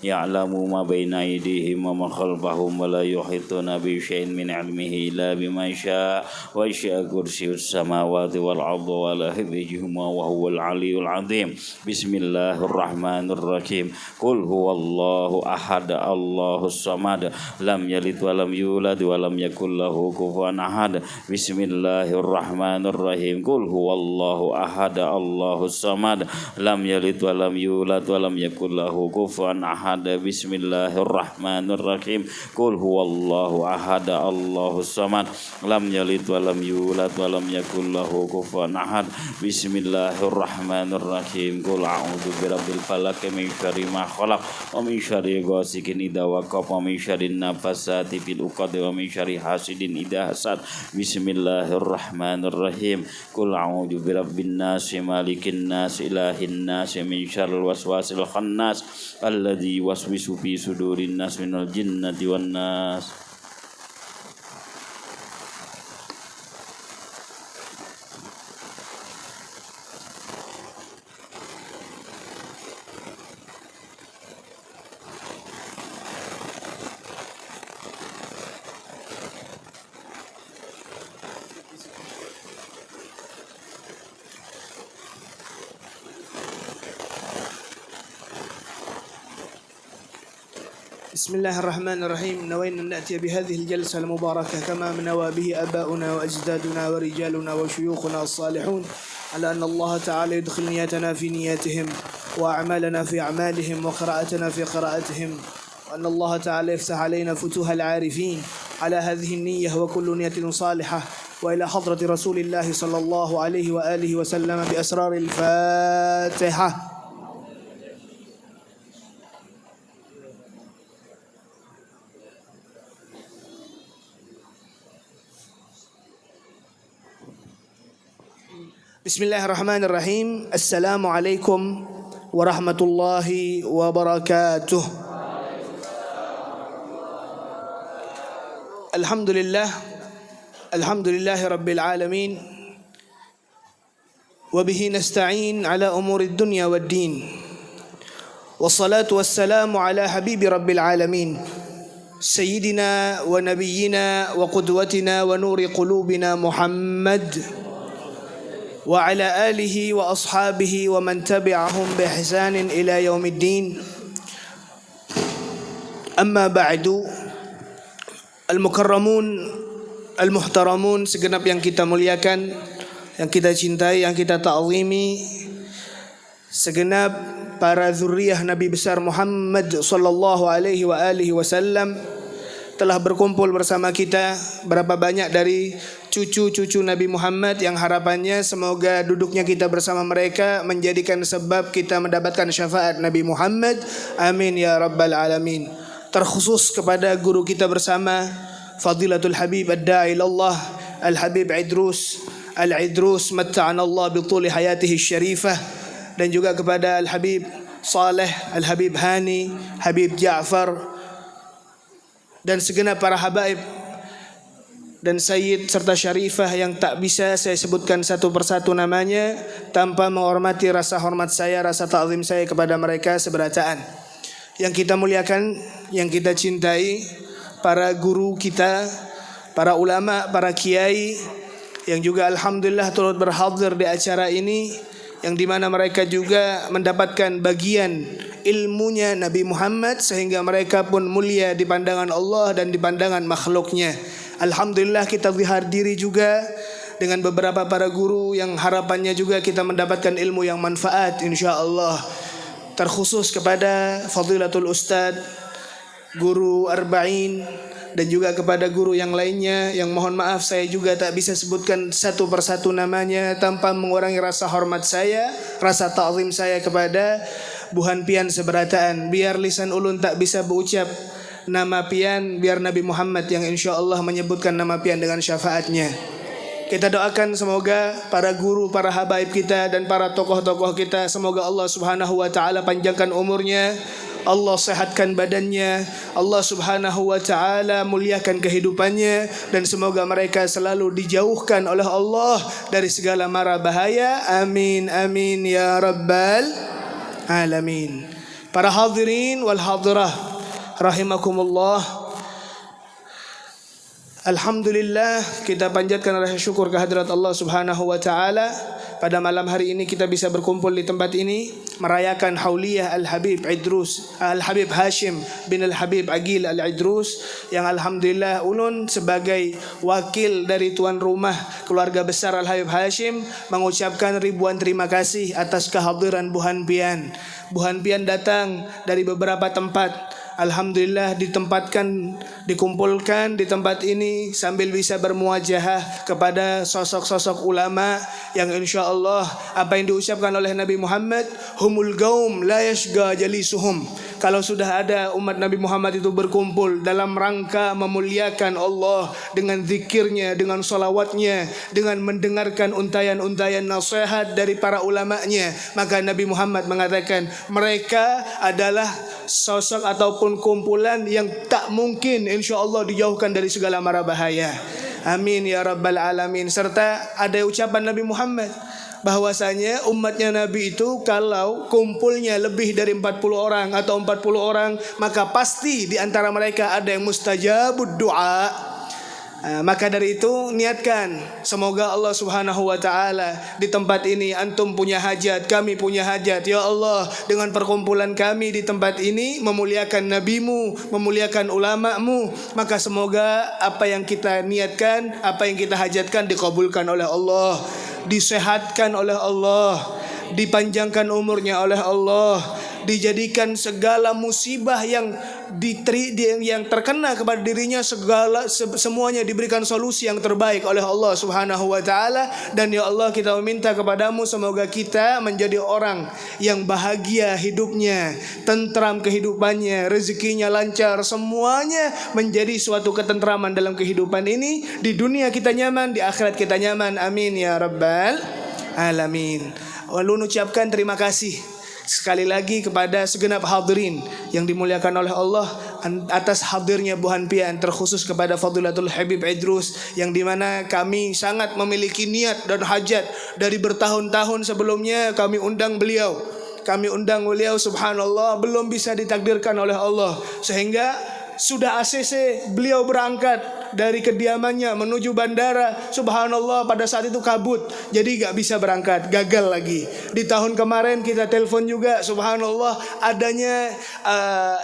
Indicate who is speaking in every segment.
Speaker 1: ya'lamu ma baina aydihim wa ma khalfahum wa la yuhituna bi syai'in min 'ilmihi illa bima syaa wa syaa kursiyyus samawati wal ardi wa la hibjuhuma wa huwal 'aliyyul 'azim. Bismillahirrahmanirrahim. Qul huwallahu ahad Allahus samad lam yalid wa lam yulad wa lam yakul lahu kufuwan ahad. Bismillahirrahmanirrahim. Qul huwallahu ahad Allahus samad lam yalid wa lam yulad wa lam yakul lahu kufuwan ahad. Bismillahirrahmanirrahim. Qul huwallahu ahad Allahus samad lam yalid wa lam yulad wa lam yakul lahu kufuwan ahad. Bismillahirrahmanirrahim. Qul a'udzu birabbil falaq min syarri ma khalaq wa min syarri ghasikin idza waqab wa min syarri nafasati fil 'uqad wa min syarri hasidin idza hasad. Bismillahirrahmanirrahim. Qul a'udzu birabbin nas malikin nas ilahin nas min syarril waswasil khannas alladzi waswisu fi sudurin nas minal jinnati wan nas.
Speaker 2: بسم الله الرحمن الرحيم. نوينا أن نأتي بهذه الجلسة المباركة كما نوى به آباؤنا وأجدادنا ورجالنا وشيوخنا الصالحون على أن الله تعالى يدخل نياتنا في نياتهم وأعمالنا في أعمالهم وقراءتنا في قراءتهم، وأن الله تعالى يفتح علينا فتوح العارفين على هذه النية وكل نية صالحة، وإلى حضرة رسول الله صلى الله عليه وآله وسلم بأسرار الفاتحة. Bismillahirrahmanirrahim. Assalamualaikum warahmatullahi wabarakatuh. Alhamdulillahi rabbil alamin. Wa bihi nasta'in ala umuri dunya wad din. Wassalatu wassalamu ala habibi rabbil alamin. Sayyidina wa nabiyyina wa qudwatina wa nuri qulubina Muhammad wa ala alihi wa ashabihi wa man tabi'ahum bi ihsanin ila yaumiddin. Amma ba'du. Al-mukarramun, al-muhtaramun, segenap yang kita muliakan, yang kita cintai, yang kita ta'zimi, segenap para zuriyah Nabi besar Muhammad sallallahu alaihi wa alihi wasallam telah berkumpul bersama kita. Berapa banyak dari cucu-cucu Nabi Muhammad yang harapannya semoga duduknya kita bersama mereka menjadikan sebab kita mendapatkan syafaat Nabi Muhammad. Amin ya rabbal alamin. Terkhusus kepada guru kita bersama Fadilatul Habib Ad-Da'i ilallah Al-Habib Idrus Al-Idrus matta'ana Allah bituli hayatihi syarifah, dan juga kepada Al-Habib Saleh, Al-Habib Hani, Habib Ja'far, dan segenap para habaib dan sayyid serta syarifah yang tak bisa saya sebutkan satu persatu namanya tanpa menghormati rasa hormat saya, rasa ta'zim saya kepada mereka seberataan. Yang kita muliakan, yang kita cintai, para guru kita, para ulama, para kiai yang juga alhamdulillah turut berhadir di acara ini, yang dimana mereka juga mendapatkan bagian ilmunya Nabi Muhammad sehingga mereka pun mulia di pandangan Allah dan di pandangan makhluknya. Alhamdulillah kita zihar diri juga dengan beberapa para guru yang harapannya juga kita mendapatkan ilmu yang manfaat insyaallah. Terkhusus kepada Fadilatul Ustadz, guru Arba'in, dan juga kepada guru yang lainnya yang mohon maaf saya juga tak bisa sebutkan satu persatu namanya tanpa mengurangi rasa hormat saya, rasa ta'zim saya kepada buhan pian seberataan. Biar lisan ulun tak bisa berucap nama pian, biar Nabi Muhammad yang insyaallah menyebutkan nama pian dengan syafaatnya. Kita doakan semoga para guru, para habaib kita dan para tokoh-tokoh kita, semoga Allah Subhanahu wa taala panjangkan umurnya, Allah sehatkan badannya, Allah Subhanahu wa taala muliakan kehidupannya, dan semoga mereka selalu dijauhkan oleh Allah dari segala mara bahaya. Amin amin ya rabbal alamin. Para hadirin wal hadirah rahimakumullah. Alhamdulillah, kita panjatkan rasa syukur kehadirat Allah Subhanahu wa taala. Pada malam hari ini kita bisa berkumpul di tempat ini merayakan Hauliyah Al-Habib Hashim bin Al-Habib Agil Al-Idrus, yang alhamdulillah ulun sebagai wakil dari tuan rumah keluarga besar Al-Habib Hashim mengucapkan ribuan terima kasih atas kehadiran Buhan Pian. Buhan Pian datang dari beberapa tempat. Alhamdulillah dikumpulkan di tempat ini sambil bisa bermuajahah kepada sosok-sosok ulama yang insya Allah apa yang diucapkan oleh Nabi Muhammad, humul gaum la yashga jalisuhum. Kalau sudah ada umat Nabi Muhammad itu berkumpul dalam rangka memuliakan Allah dengan zikirnya, dengan salawatnya, dengan mendengarkan untayan-untayan nasihat dari para ulamanya, maka Nabi Muhammad mengatakan mereka adalah sosok ataupun kumpulan yang tak mungkin insya Allah dijauhkan dari segala mara bahaya. Amin ya rabbal alamin. Serta ada ucapan Nabi Muhammad bahwasanya umatnya Nabi itu kalau kumpulnya lebih dari 40 orang atau 40 orang, maka pasti di antara mereka ada yang mustajabud doa. Maka dari itu niatkan, semoga Allah Subhanahu wa taala di tempat ini antum punya hajat, kami punya hajat. Ya Allah, dengan perkumpulan kami di tempat ini memuliakan nabimu, memuliakan ulamamu, maka semoga apa yang kita niatkan, apa yang kita hajatkan dikabulkan oleh Allah, disehatkan oleh Allah, dipanjangkan umurnya oleh Allah, dijadikan segala musibah yang terkena kepada dirinya semuanya diberikan solusi yang terbaik oleh Allah Subhanahu wa taala. Dan ya Allah, kita meminta kepadamu semoga kita menjadi orang yang bahagia hidupnya, tentram kehidupannya, rezekinya lancar, semuanya menjadi suatu ketentraman dalam kehidupan ini. Di dunia kita nyaman, di akhirat kita nyaman. Amin ya rabbal alamin. Ulun ucapkan terima kasih sekali lagi kepada segenap hadirin yang dimuliakan oleh Allah atas hadirnya Buhan Pian, terkhusus kepada Fadilatul Habib Idrus, yang dimana kami sangat memiliki niat dan hajat dari bertahun-tahun sebelumnya. Kami undang beliau, subhanallah, belum bisa ditakdirkan oleh Allah, sehingga sudah ACC beliau berangkat dari kediamannya menuju bandara, subhanallah pada saat itu kabut, jadi gak bisa berangkat, gagal lagi. Di tahun kemarin kita telepon juga, subhanallah, adanya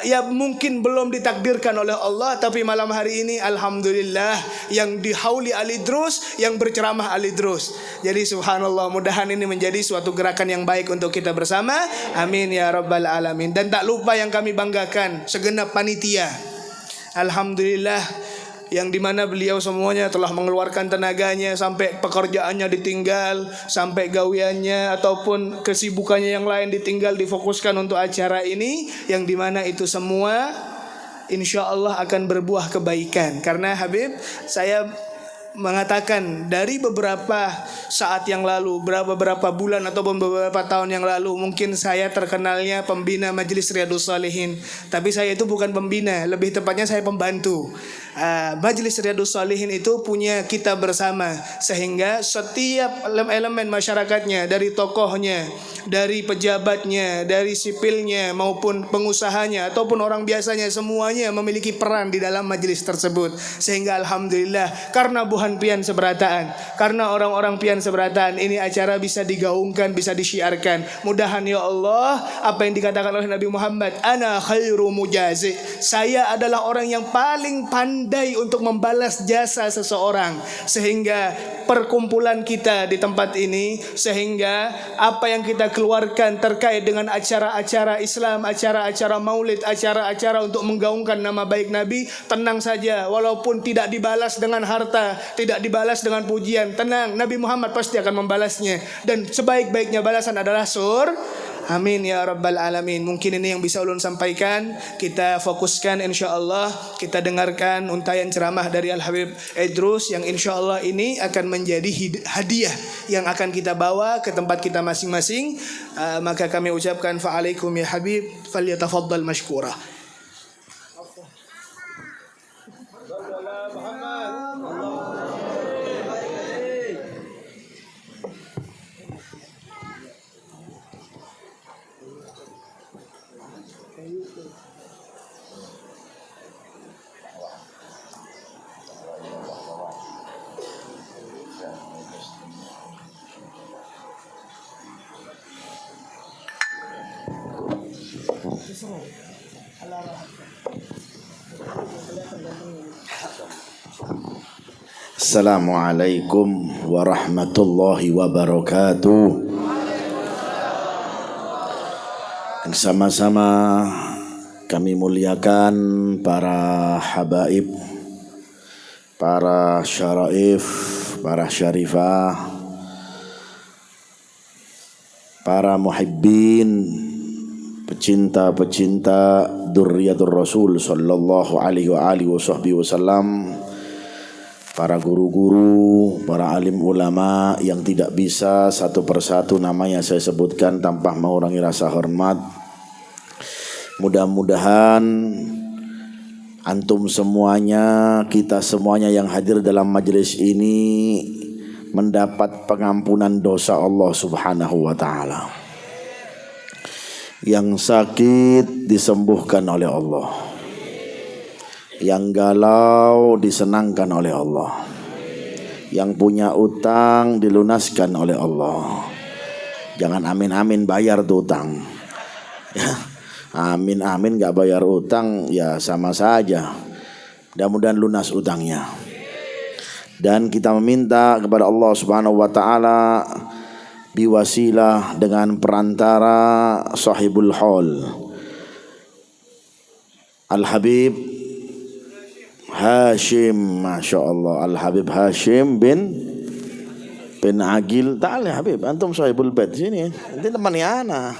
Speaker 2: ya mungkin belum ditakdirkan oleh Allah, tapi malam hari ini alhamdulillah yang dihauli Al-Idrus, yang berceramah Al-Idrus. Jadi subhanallah, mudahan ini menjadi suatu gerakan yang baik untuk kita bersama. Amin ya rabbal alamin. Dan tak lupa yang kami banggakan, segenap panitia, alhamdulillah, yang dimana beliau semuanya telah mengeluarkan tenaganya, sampai pekerjaannya ditinggal, sampai gawiannya ataupun kesibukannya yang lain ditinggal, difokuskan untuk acara ini, yang dimana itu semua insya Allah akan berbuah kebaikan. Karena Habib, saya mengatakan dari beberapa saat yang lalu, beberapa bulan ataupun beberapa tahun yang lalu, mungkin saya terkenalnya pembina Majelis Riyadhus Shalihin, tapi saya itu bukan pembina, lebih tepatnya saya pembantu. Majelis Riyadhus Shalihin itu punya kitab bersama, sehingga setiap elemen masyarakatnya, dari tokohnya, dari pejabatnya, dari sipilnya maupun pengusahanya ataupun orang biasanya, semuanya memiliki peran di dalam majelis tersebut. Sehingga alhamdulillah, karena Buhan Pian seberataan, karena orang-orang Pian seberataan, ini acara bisa digaungkan, bisa disiarkan. Mudahan ya Allah, apa yang dikatakan oleh Nabi Muhammad, ana khairu mujazi, saya adalah orang yang paling pandai untuk membalas jasa seseorang. Sehingga perkumpulan kita di tempat ini, sehingga apa yang kita keluarkan terkait dengan acara-acara Islam, acara-acara maulid, acara-acara untuk menggaungkan nama baik Nabi, tenang saja, walaupun tidak dibalas dengan harta, tidak dibalas dengan pujian, tenang, Nabi Muhammad pasti akan membalasnya, dan sebaik-baiknya balasan adalah amin ya rabbal alamin. Mungkin ini yang bisa ulun sampaikan. Kita fokuskan insyaallah, kita dengarkan untayan ceramah dari Al-Habib Idrus, yang insyaallah ini akan menjadi hadiah yang akan kita bawa ke tempat kita masing-masing. Maka kami ucapkan fa'alaikum ya Habib, falyatafaddal mashkura.
Speaker 3: Assalamualaikum warahmatullahi wabarakatuh. Sama-sama kami muliakan para habaib, para syaraif, para syarifah, para muhibbin, pecinta-pecinta dzurriyyatur Rasul sallallahu alaihi wa alihi wasallam, para guru-guru, para alim ulama yang tidak bisa satu persatu namanya saya sebutkan tanpa mengurangi rasa hormat. Mudah-mudahan antum semuanya, kita semuanya yang hadir dalam majelis ini mendapat pengampunan dosa Allah Subhanahu wa taala. Yang sakit disembuhkan oleh Allah. Yang galau disenangkan oleh Allah. Yang punya utang dilunaskan oleh Allah. Jangan amin-amin bayar tuh utang. Ya. Amin-amin gak bayar utang ya sama saja. Mudah-mudahan lunas utangnya. Dan kita meminta kepada Allah Subhanahu wa taala biwasilah dengan perantara sahibul haul Al-Habib Hashim, Masya Allah, Al-Habib Hashim bin Agil. Ta'al ya Habib, antum sahibul bait sini. Ini temannya ana.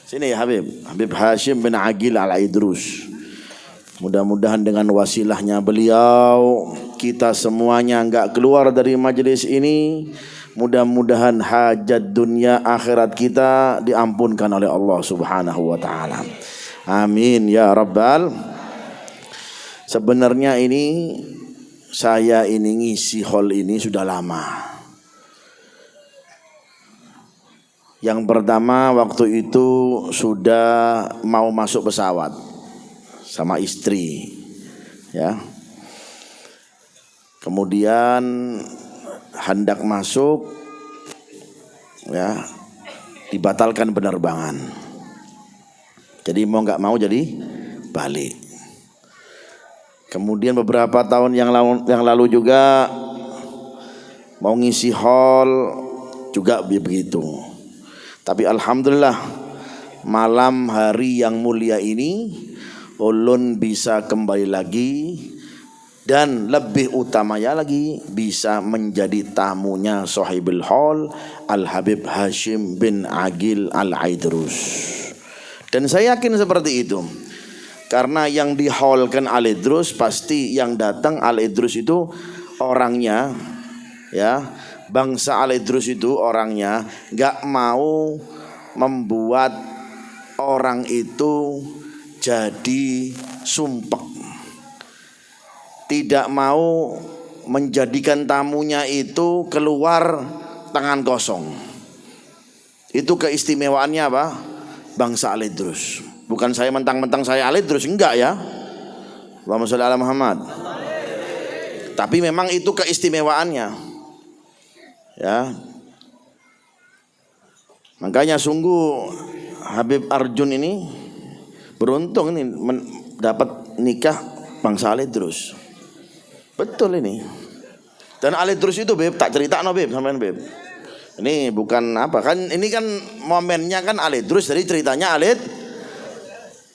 Speaker 3: Sini ya Habib Hashim bin Agil Al-Idrus. Mudah-mudahan dengan wasilahnya beliau kita semuanya enggak keluar dari majelis ini. Mudah-mudahan hajat dunia akhirat kita diampunkan oleh Allah Subhanahu wa taala. Amin ya rabbal. Sebenarnya ini saya ini ngisi hall ini sudah lama. Yang pertama waktu itu sudah mau masuk pesawat sama istri, ya. Kemudian hendak masuk, ya, dibatalkan penerbangan. Jadi mau nggak mau jadi balik. Kemudian beberapa tahun yang lalu juga mau ngisi hall juga begitu. Tapi alhamdulillah malam hari yang mulia ini ulun bisa kembali lagi dan lebih utamanya lagi bisa menjadi tamunya sahibul haul Al-Habib Hashim bin Agil Al-Idrus. Dan saya yakin seperti itu. Karena yang dihaulkan Al-Idrus pasti yang datang Al-Idrus itu orangnya, ya, bangsa Al-Idrus itu orangnya gak mau membuat orang itu jadi sumpek, tidak mau menjadikan tamunya itu keluar tangan kosong. Itu keistimewaannya apa? Bangsa Al-Idrus. Bukan saya mentang-mentang saya Al-Idrus, enggak ya. Allahumma sholli ala Muhammad. Tapi memang itu keistimewaannya. Ya. Makanya sungguh Habib Arjun ini beruntung ini dapat nikah bangsa Al-Idrus. Betul ini. Dan Al-Idrus itu Beb, tak cerita no Beb, sampean Beb. Ini bukan apa kan, ini kan momennya kan Al-Idrus, jadi ceritanya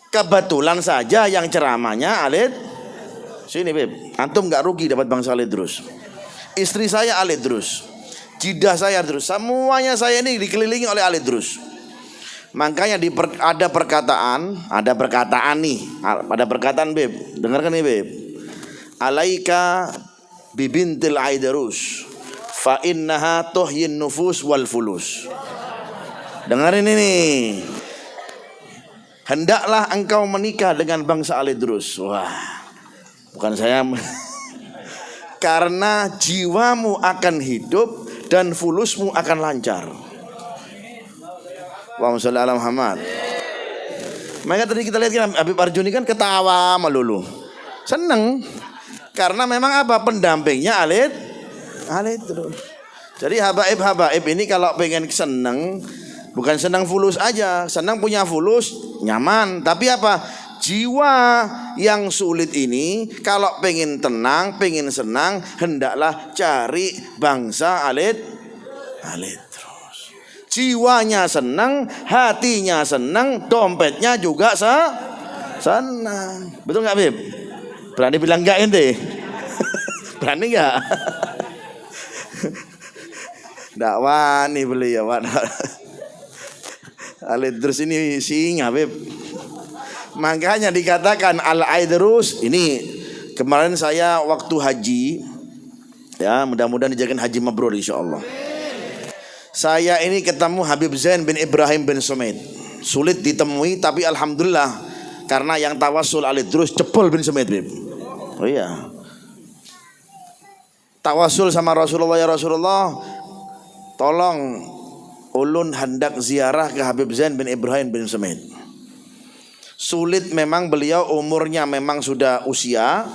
Speaker 3: kebetulan saja yang ceramahnya Alid. Sini Beb, antum gak rugi dapat bangsa Al-Idrus. Istri saya Al-Idrus, jidah saya Al-Idrus, semuanya saya ini dikelilingi oleh Al-Idrus. Makanya ada perkataan Beb, dengarkan nih Beb. Alaika bibintil Aidrus fa innaha tuhyin nufus wal fulus. Dengarin ini. Hendaklah engkau menikah dengan bangsa Al-Idrus. Wah, bukan saya. Karena jiwamu akan hidup dan fulusmu akan lancar. Allahumma sholli ala Muhammad. Maka tadi kita lihat kan Habib Arjun ini kan ketawa melulu. Seneng. Karena memang apa? Pendampingnya Al-Idrus. Jadi habaib ini kalau pengen seneng, Bukan senang fulus aja, senang punya fulus nyaman, tapi apa? Jiwa yang sulit ini kalau pengen tenang, pengen senang, hendaklah cari bangsa alit terus. Jiwanya senang, hatinya senang, dompetnya juga senang. Betul nggak, Bib? Berani bilang enggak ente? Berani enggak? Nggak wani beliau. Al-Idrus ini singa, Beb. Makanya dikatakan Al-Idrus ini. Kemarin saya waktu haji, ya mudah-mudahan dijadikan haji mabrur insyaallah. Saya ini ketemu Habib Zain bin Ibrahim bin Sumaid. Sulit ditemui tapi alhamdulillah karena yang tawasul Al-Idrus Jebol bin Sumaid, Beb. Oh iya. Tawasul sama Rasulullah, ya Rasulullah, tolong ulun hendak ziarah ke Habib Zain bin Ibrahim bin Sumaid. Sulit memang, beliau umurnya memang sudah usia,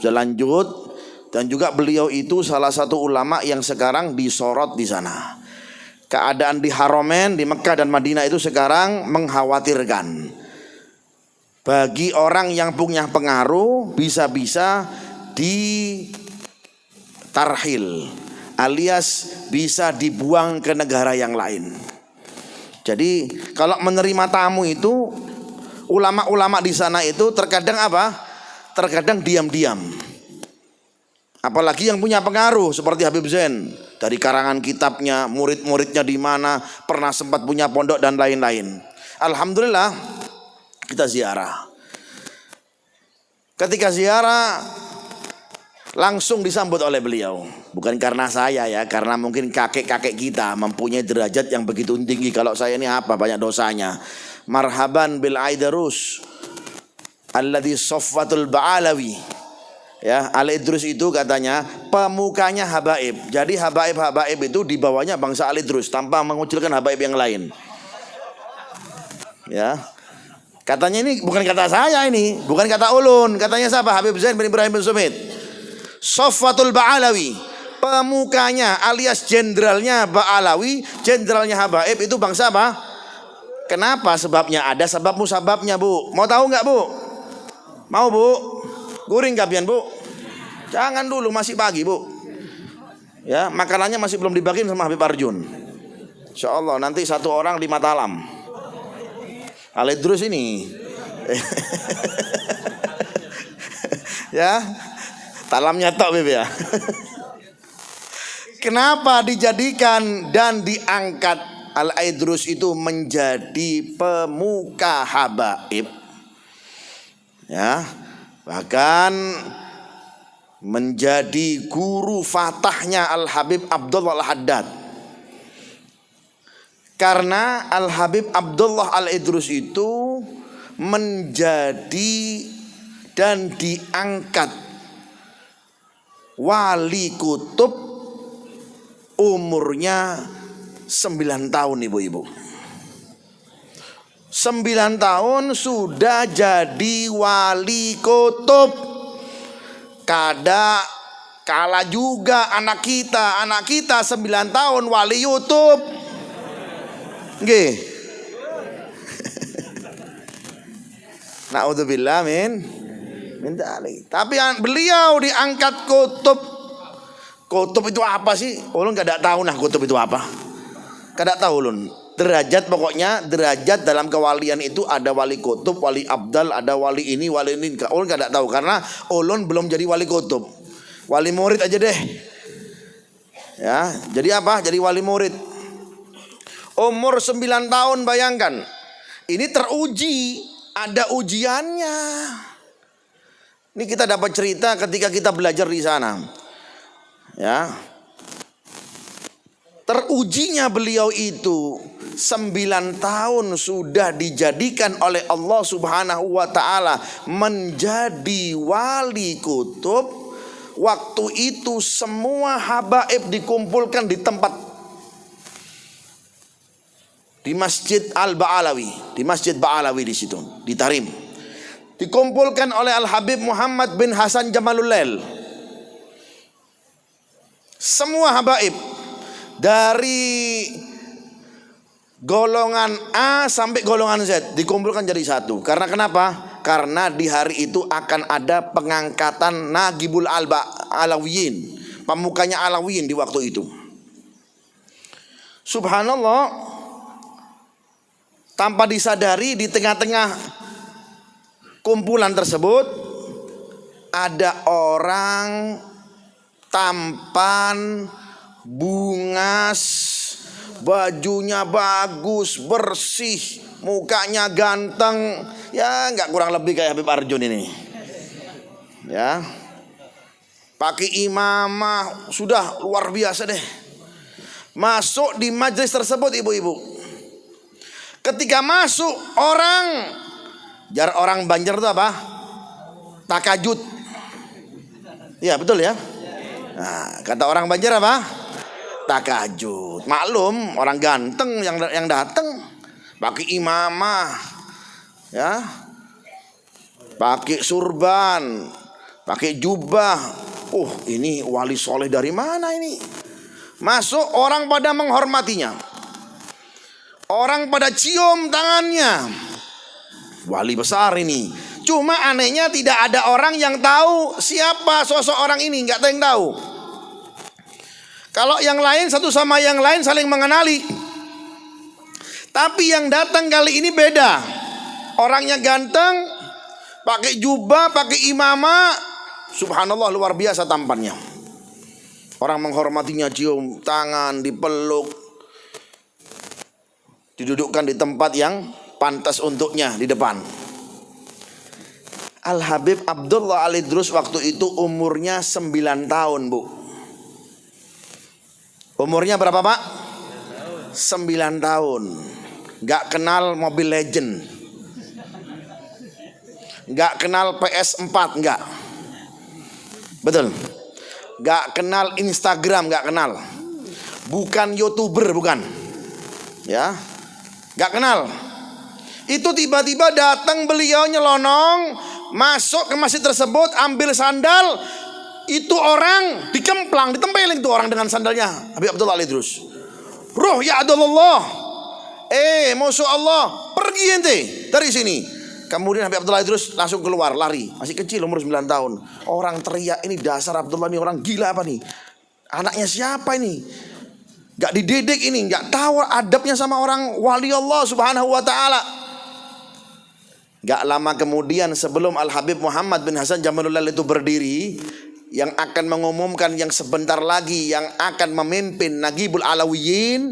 Speaker 3: sudah lanjut, dan juga beliau itu salah satu ulama yang sekarang disorot di sana. Keadaan di Haromen, di Mekah dan Madinah itu sekarang mengkhawatirkan. Bagi orang yang punya pengaruh bisa-bisa ditarhil, alias bisa dibuang ke negara yang lain. Jadi kalau menerima tamu itu, ulama-ulama di sana itu terkadang apa? Terkadang diam-diam. Apalagi yang punya pengaruh seperti Habib Zain, dari karangan kitabnya, murid-muridnya di mana, pernah sempat punya pondok dan lain-lain. Alhamdulillah kita ziarah. Ketika ziarah langsung disambut oleh beliau. Bukan karena saya ya, karena mungkin kakek-kakek kita mempunyai derajat yang begitu tinggi. Kalau saya ini apa, banyak dosanya. Marhaban bil Idrus alladhi sofwatul ba'alawi. Ya, Al-Idrus itu katanya pemukanya habaib. Jadi habaib-habaib itu dibawanya bangsa Al-Idrus tanpa mengucilkan habaib yang lain. Ya. Katanya ini bukan kata saya ini, bukan kata ulun, katanya siapa? Habib Zain bin Ibrahim bin Sumaid. Sofwatul Ba'alawi, pemukanya alias jenderalnya Ba'alawi, jenderalnya habaib itu bangsa apa? Kenapa? Sebabnya ada sebab musababnya, Bu. Mau tahu nggak, Bu? Mau, Bu? Guring kapian, Bu? Jangan dulu, masih pagi, Bu. Ya, makanannya masih belum dibagiin sama Habib Arjun. Insyaallah nanti satu orang 5 talam. Al-Idrus ini. Ya. Talamnya tok, Beb, ya. Kenapa dijadikan dan diangkat Al-Idrus itu menjadi pemuka habaib? Ya. Bahkan menjadi guru fatahnya Al-Habib Abdullah Al-Haddad. Karena Al-Habib Abdullah Al-Idrus itu menjadi dan diangkat wali kutub umurnya 9 tahun, ibu-ibu. 9 tahun sudah jadi wali kutub. Kala juga anak kita 9 tahun wali YouTube. Nggih. Naudzubillah min dzalik. Tapi beliau diangkat kutub. Kutub itu apa sih? Ulun enggak tahu nah kutub itu apa. Enggak tahu ulun. Derajat, pokoknya derajat dalam kewalian itu ada wali kutub, wali abdal, ada wali ini, wali ini. Ulun enggak tahu karena ulun belum jadi wali kutub. Wali murid aja deh. Ya, jadi apa? Jadi wali murid. Umur 9 tahun, bayangkan. Ini teruji, ada ujiannya. Ini kita dapat cerita ketika kita belajar di sana. Ya. Terujinya beliau itu 9 tahun sudah dijadikan oleh Allah Subhanahu wa taala menjadi wali kutub. Waktu itu semua habaib dikumpulkan di tempat, di Masjid Al-Ba'alawi, di Masjid Ba'alawi di situ, di Tarim. Dikumpulkan oleh Al-Habib Muhammad bin Hasan Jamalulail. Semua habaib dari golongan A sampai golongan Z dikumpulkan jadi satu. Karena kenapa? Karena di hari itu akan ada pengangkatan Nagibul Alawiyin, pemukanya Alawiyin di waktu itu. Subhanallah, tanpa disadari di tengah-tengah kumpulan tersebut ada orang tampan, bungas, bajunya bagus, bersih, mukanya ganteng, ya nggak kurang lebih kayak Habib Arjun ini, ya, pakai imamah, sudah luar biasa deh. Masuk di majelis tersebut ibu-ibu. Ketika masuk orang Banjar itu apa? Takajud. Ya betul ya. Nah, kata orang Banjar apa? Takajud. Maklum orang ganteng yang datang pakai imamah, ya, pakai surban, pakai jubah. Ini wali soleh dari mana ini? Masuk orang pada menghormatinya, orang pada cium tangannya. Wali besar ini. Cuma anehnya tidak ada orang yang tahu siapa sosok orang ini, nggak ada yang tahu. Kalau yang lain satu sama yang lain saling mengenali. Tapi yang datang kali ini beda. Orangnya ganteng, pakai jubah, pakai imamah. Subhanallah, luar biasa tampannya. Orang menghormatinya, cium tangan, dipeluk, didudukkan di tempat yang pantas untuknya di depan. Al-Habib Abdullah Al-Idrus waktu itu umurnya 9 tahun, Bu. Umurnya berapa, Pak? 9 tahun. Gak kenal Mobile Legend, gak kenal PS4, gak. Betul. Gak kenal Instagram, gak kenal. Bukan YouTuber, bukan. Ya, gak kenal. Itu tiba-tiba datang beliau nyelonong, masuk ke masjid tersebut, ambil sandal. Itu orang dikemplang, ditempelin tuh orang dengan sandalnya Habib Abdullah Al-Idrus. Ruh ya Abdullah, Masya Allah, pergi ente dari sini. Kemudian Habib Abdullah Idrus langsung keluar, lari. Masih kecil, umur 9 tahun. Orang teriak, ini dasar Abdullah ini orang gila apa nih? Anaknya siapa ini? Gak dididik ini, gak tahu adabnya sama orang wali Allah subhanahu wa ta'ala. Gak lama kemudian sebelum Al-Habib Muhammad bin Hasan Jamalullah itu berdiri, yang akan mengumumkan yang sebentar lagi yang akan memimpin Nagibul Alawiyin,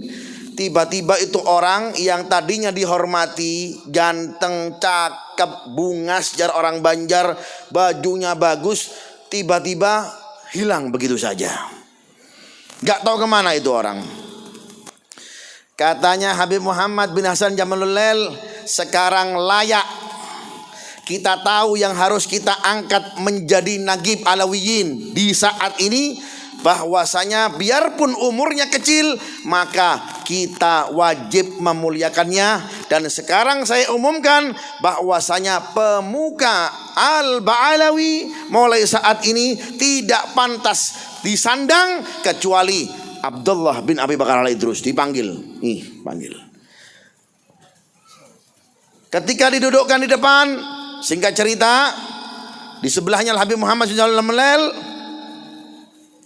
Speaker 3: tiba-tiba itu orang yang tadinya dihormati, ganteng, cakep, bungas, jar orang Banjar, bajunya bagus, tiba-tiba hilang begitu saja. Gak tahu kemana itu orang. Katanya Habib Muhammad bin Hasan Jamalullah, sekarang layak kita tahu yang harus kita angkat menjadi Nagib Alawiyin di saat ini, bahwasanya biarpun umurnya kecil maka kita wajib memuliakannya. Dan sekarang saya umumkan bahwasanya pemuka Al-Ba'alawi mulai saat ini tidak pantas disandang kecuali Abdullah bin Abi Bakar Al-Idrus. Dipanggil, nih panggil. Ketika didudukkan di depan, singkat cerita, di sebelahnya Habib Muhammad SAW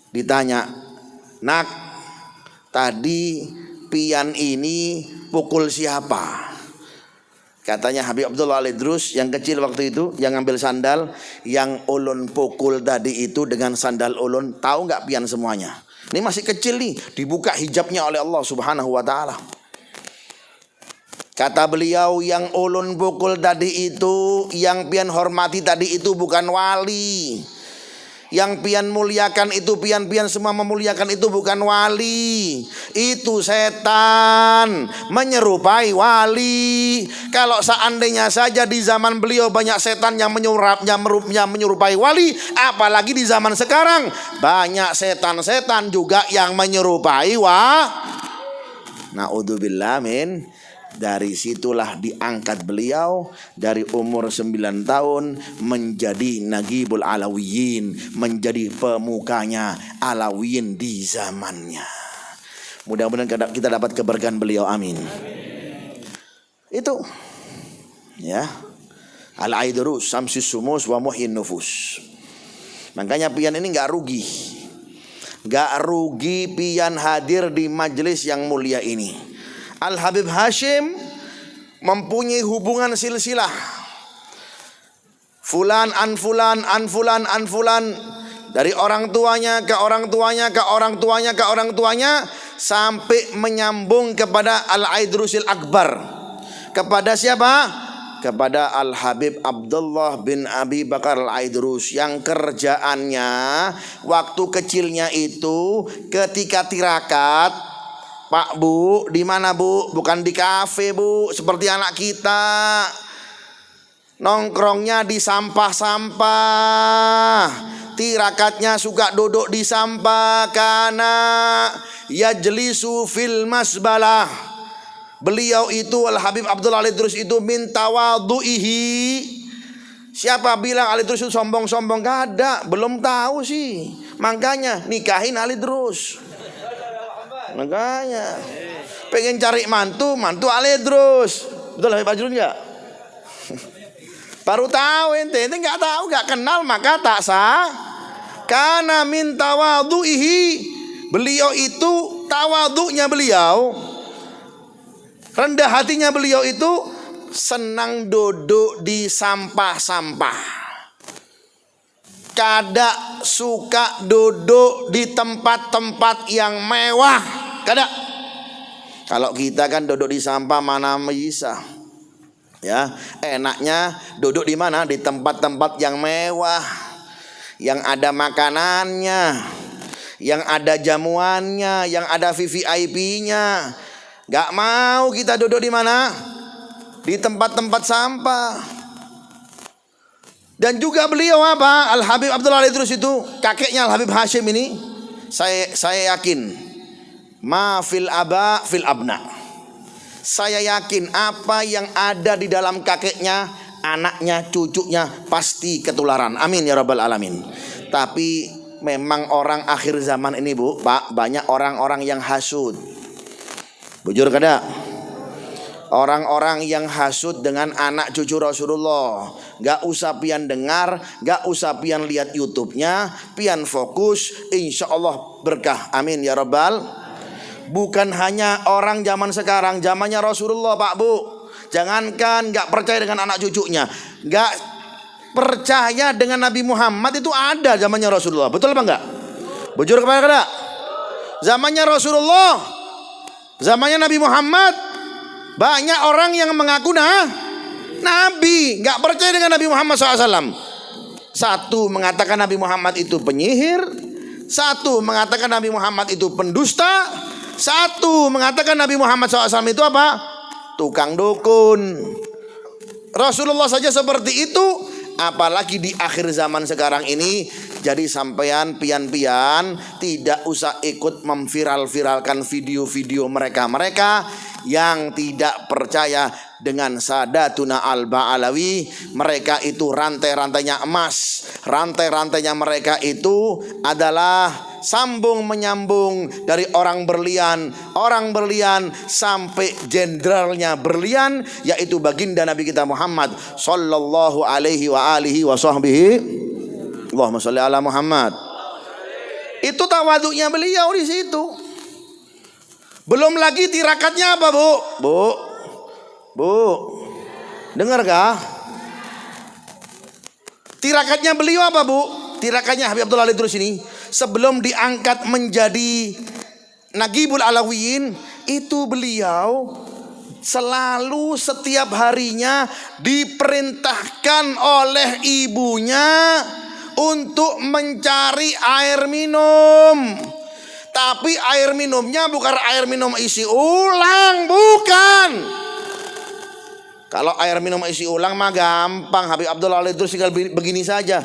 Speaker 3: ditanya, nak, tadi pian ini pukul siapa? Katanya Habib Abdullah Al-Idrus yang kecil waktu itu, yang ngambil sandal, yang ulun pukul tadi itu dengan sandal ulun, tahu nggak pian semuanya? Ini masih kecil nih, dibuka hijabnya oleh Allah Subhanahu wa ta'ala. Kata beliau, yang ulun pukul tadi itu, yang pian hormati tadi itu bukan wali. Yang pian muliakan itu, pian-pian semua memuliakan itu bukan wali. Itu setan menyerupai wali. Kalau seandainya saja di zaman beliau banyak setan yang menyerupai wali, apalagi di zaman sekarang banyak setan-setan juga yang menyerupai Na'udzubillah min. Dari situlah diangkat beliau dari umur 9 tahun menjadi Nagibul Alawiyin, menjadi pemukanya Alawiyin di zamannya. Mudah-mudahan kita dapat keberkahan beliau, amin. Itu ya. Al-Aidrus Samsis Sumus wa Muhyin Nufus. Makanya pian ini enggak rugi. Enggak rugi pian hadir di majelis yang mulia ini. Al-Habib Hashim mempunyai hubungan silsilah. Fulan an fulan an fulan an fulan, dari orang tuanya ke orang tuanya ke orang tuanya ke orang tuanya sampai menyambung kepada Al-Aidrusil Akbar. Kepada siapa? Kepada Al-Habib Abdullah bin Abi Bakar Al-Aidrus, yang kerjaannya waktu kecilnya itu ketika tirakat, Pak Bu, di mana Bu? Bukan di kafe Bu, seperti anak kita. Nongkrongnya di sampah-sampah. Tirakatnya suka duduk di sampah karena yajlisu fil masbalah. Beliau itu Al-Habib Abdullah Al-Idrus itu min tawadhu'ihi. Siapa bilang Al-Idrus itu sombong-sombong? Gak ada, belum tahu sih. Makanya nikahin Al-Idrus. Makanya pengen cari mantu Al-Idrus. Betul Habib Ajrun enggak? Baru tahu ente enggak tahu, enggak kenal maka tak sah. Karena min tawadhu'ihi. Beliau itu tawadhu'nya beliau, rendah hatinya beliau itu senang duduk di sampah-sampah. Kada suka duduk di tempat-tempat yang mewah. Kada. Kalau kita kan duduk di sampah mana bisa. Ya, enaknya duduk di mana? Di tempat-tempat yang mewah, yang ada makanannya, yang ada jamuannya, yang ada VVIP-nya. Gak mau kita duduk di mana? Di tempat-tempat sampah. Dan juga beliau apa? Al-Habib Abdullah Al-Idrus itu, kakeknya Al-Habib Hashim ini, saya yakin ma fil aba fil abna. Saya yakin apa yang ada di dalam kakeknya, anaknya, cucunya pasti ketularan. Amin ya rabbal alamin. Tapi memang orang akhir zaman ini Bu, Pak, banyak orang-orang yang hasud. Bujur kada? Orang-orang yang hasud dengan anak cucu Rasulullah. Gak usah pian dengar, gak usah pian lihat YouTube-nya, pian fokus, insya Allah berkah. Amin ya rabbal. Bukan hanya orang zaman sekarang, zamannya Rasulullah Pak Bu. Jangankan gak percaya dengan anak cucunya, gak percaya dengan Nabi Muhammad itu ada zamannya Rasulullah. Betul apa enggak? Bujur kepada kada? Zamannya Rasulullah, zamannya Nabi Muhammad, banyak orang yang mengaku Nabi, gak percaya dengan Nabi Muhammad SAW. Satu mengatakan Nabi Muhammad itu penyihir, satu mengatakan Nabi Muhammad itu pendusta, satu mengatakan Nabi Muhammad SAW itu apa? Tukang dukun. Rasulullah saja seperti itu, apalagi di akhir zaman sekarang ini. Jadi sampean pian-pian tidak usah ikut memviral-viralkan video-video mereka yang tidak percaya dengan Sadatuna Al-Ba'alawi. Mereka itu rantai-rantainya emas. Rantai-rantainya mereka itu adalah sambung menyambung dari orang berlian sampai jenderalnya berlian, yaitu baginda Nabi kita Muhammad sallallahu alaihi wa alihi wa sahbihi. Allahumma sholli ala Muhammad. Itu tawaduknya beliau di situ. Belum lagi tirakatnya apa Bu? Dengar kah? Tirakatnya beliau apa Bu? Tirakatnya Habib Abdullah Al-Idrus ini, sebelum diangkat menjadi Nagibul Alawiyin, itu beliau selalu setiap harinya diperintahkan oleh ibunya untuk mencari air minum. Tapi air minumnya bukan air minum isi ulang, bukan. Kalau air minum isi ulang mah gampang, Habib Abdullah Al-Idrus tinggal begini saja,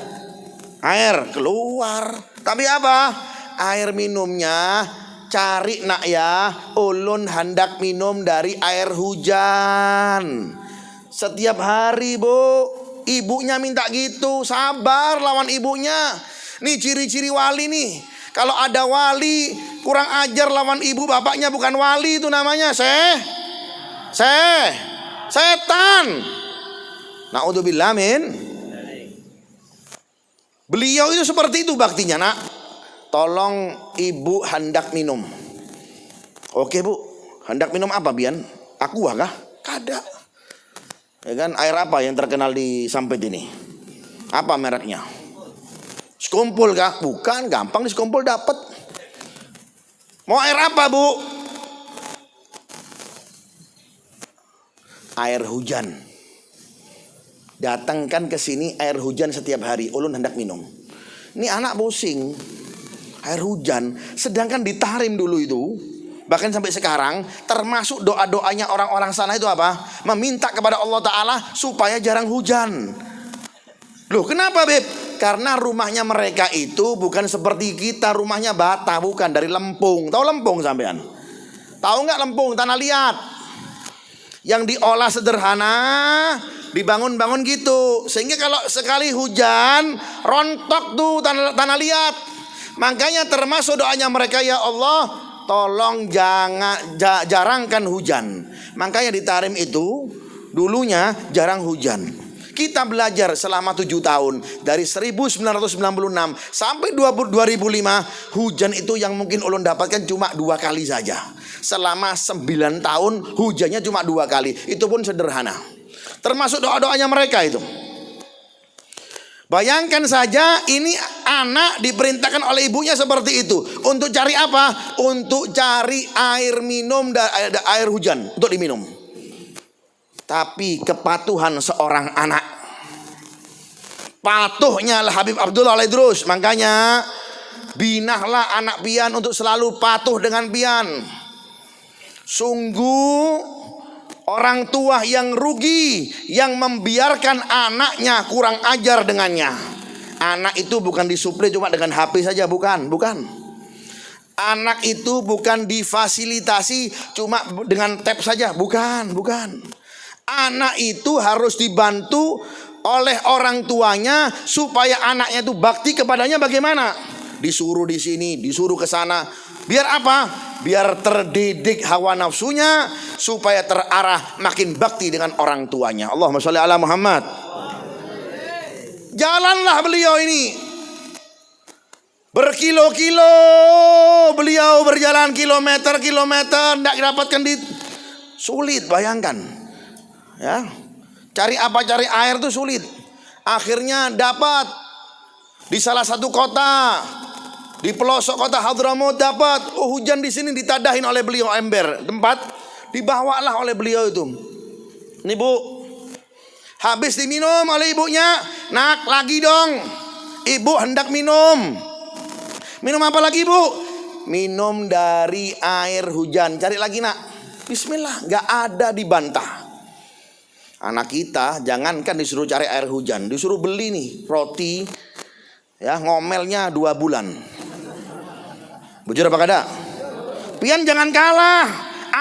Speaker 3: air keluar. Tapi apa? Air minumnya cari nak ya, ulun hendak minum dari air hujan. Setiap hari Bu, ibunya minta gitu. Sabar lawan ibunya. Nih ciri-ciri wali nih. Kalau ada wali kurang ajar lawan ibu bapaknya, bukan wali itu namanya. Setan. Naudzubillah min. Beliau itu seperti itu baktinya, nak. Tolong ibu hendak minum. Oke bu, hendak minum apa Bian? Aqua kah? Kada. Ya kan, air apa yang terkenal di Sampit ini? Apa mereknya? Sekumpul kah? Bukan, gampang di sekumpul dapat. Mau air apa bu? Air hujan. Datangkan ke sini air hujan setiap hari. Ulun hendak minum. Ini anak pusing. Air hujan. Sedangkan di tahrim dulu itu, bahkan sampai sekarang, termasuk doa-doanya orang-orang sana itu apa? Meminta kepada Allah Ta'ala supaya jarang hujan. Loh kenapa Beb? Karena rumahnya mereka itu bukan seperti kita, rumahnya bata, bukan, dari lempung. Tahu lempung sampean? Tahu nggak lempung? Tanah liat. Yang diolah sederhana, dibangun-bangun gitu. Sehingga kalau sekali hujan, rontok tuh tanah liat. Makanya termasuk doanya mereka, ya Allah, tolong jarangkan hujan. Makanya di tahrim itu dulunya jarang hujan. Kita belajar selama 7 tahun. Dari 1996 sampai 2005, hujan itu yang mungkin ulun dapatkan cuma 2 kali saja. Selama 9 tahun hujannya cuma 2 kali. Itu pun sederhana. Termasuk doa-doanya mereka itu. Bayangkan saja, ini anak diperintahkan oleh ibunya seperti itu. Untuk cari apa? Untuk cari air minum, air hujan untuk diminum. Tapi kepatuhan seorang anak, patuhnya Habib Abdullah Al-Idrus. Makanya binahlah anak pian untuk selalu patuh dengan pian. Sungguh orang tua yang rugi yang membiarkan anaknya kurang ajar dengannya. Anak itu bukan disuplai cuma dengan HP saja, bukan. Anak itu bukan difasilitasi cuma dengan tab saja, bukan. Anak itu harus dibantu oleh orang tuanya supaya anaknya itu bakti kepadanya bagaimana? Disuruh di sini, disuruh ke sana. Biar apa? Biar terdidik hawa nafsunya, supaya terarah makin bakti dengan orang tuanya. Allahumma sholli ala Muhammad. Jalanlah beliau ini berkilo-kilo, beliau berjalan kilometer, tidak dapatkan sulit, bayangkan. Ya, cari air itu sulit. Akhirnya dapat di salah satu kota, di pelosok kota Hadramaut dapat. Oh, hujan di sini, ditadahin oleh beliau ember tempat, dibawalah oleh beliau itu. Ini bu, habis diminum oleh ibunya. Nak, lagi dong. Ibu hendak minum. Minum apa lagi bu? Minum dari air hujan. Cari lagi nak. Bismillah, gak ada, dibantah. Anak kita jangankan disuruh cari air hujan, disuruh beli nih roti, ya ngomelnya 2 bulan. Bujur apa kada? Pian jangan kalah.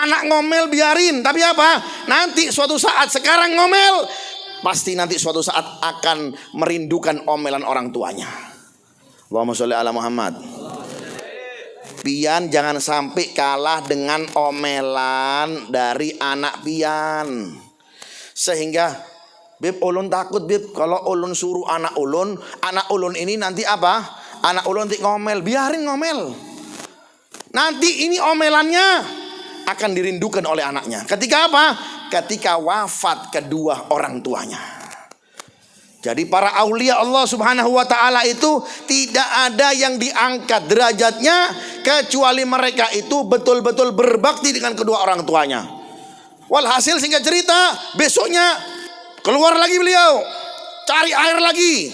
Speaker 3: Anak ngomel biarin, tapi apa? Nanti suatu saat, sekarang ngomel, pasti nanti suatu saat akan merindukan omelan orang tuanya. Allahumma sholli ala Muhammad. Pian jangan sampai kalah dengan omelan dari anak pian. Sehingga Beb, ulun takut Beb, kalau ulun suruh anak ulun ini nanti apa? Anak ulun nanti ngomel, biarin ngomel. Nanti ini omelannya akan dirindukan oleh anaknya. Ketika apa? Ketika wafat kedua orang tuanya. Jadi para aulia Allah Subhanahu wa ta'ala itu tidak ada yang diangkat derajatnya kecuali mereka itu betul-betul berbakti dengan kedua orang tuanya. Walhasil singkat cerita, besoknya keluar lagi beliau, cari air lagi.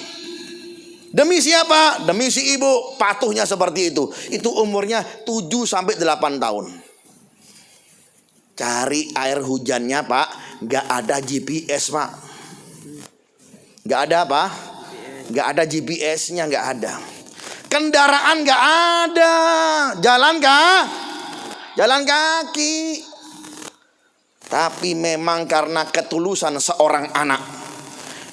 Speaker 3: Demi siapa? Demi si ibu, patuhnya seperti itu. Itu umurnya 7-8 tahun. Cari air hujannya pak, gak ada GPS pak. Gak ada apa? Gak ada GPS-nya, gak ada. Kendaraan gak ada. Jalan kah? Jalan kaki. Tapi memang karena ketulusan seorang anak,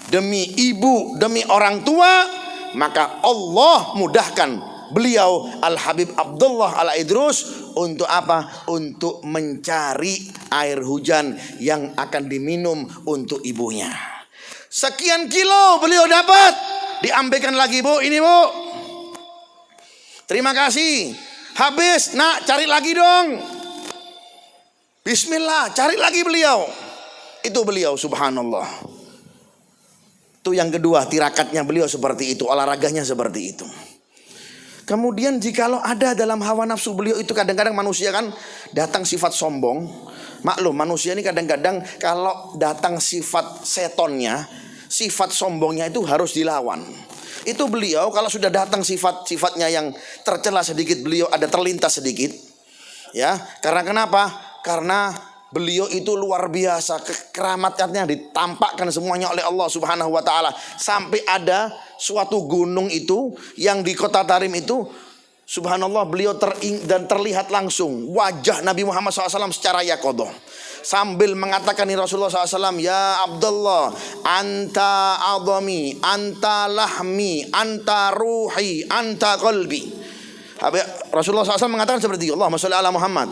Speaker 3: demi ibu, demi orang tua, maka Allah mudahkan beliau Al-Habib Abdullah Al-Idrus untuk apa? Untuk mencari air hujan yang akan diminum untuk ibunya. Sekian kilo beliau dapat, diambilkan lagi, Bu, ini Bu, terima kasih, habis, nak cari lagi dong. Bismillah, cari lagi beliau. Itu beliau, subhanallah. Itu yang kedua, tirakatnya beliau seperti itu, olahraganya seperti itu. Kemudian jikalau ada dalam hawa nafsu beliau itu, kadang-kadang manusia kan datang sifat sombong. Maklum, manusia ini kadang-kadang kalau datang sifat setonnya, sifat sombongnya itu harus dilawan. Itu beliau kalau sudah datang sifat-sifatnya yang tercela sedikit, beliau ada terlintas sedikit. Ya, karena kenapa? Karena beliau itu luar biasa, keramatnya ditampakkan semuanya oleh Allah Subhanahu wa taala. Sampai ada suatu gunung itu yang di kota Tarim itu, subhanallah, beliau terlihat langsung wajah Nabi Muhammad SAW secara yaqadhah, sambil mengatakan Rasulullah SAW, ya Abdullah, anta adami, anta lahmi, anta ruhi, anta qalbi. Rasulullah SAW mengatakan seperti itu. Allahumma sholli ala Muhammad.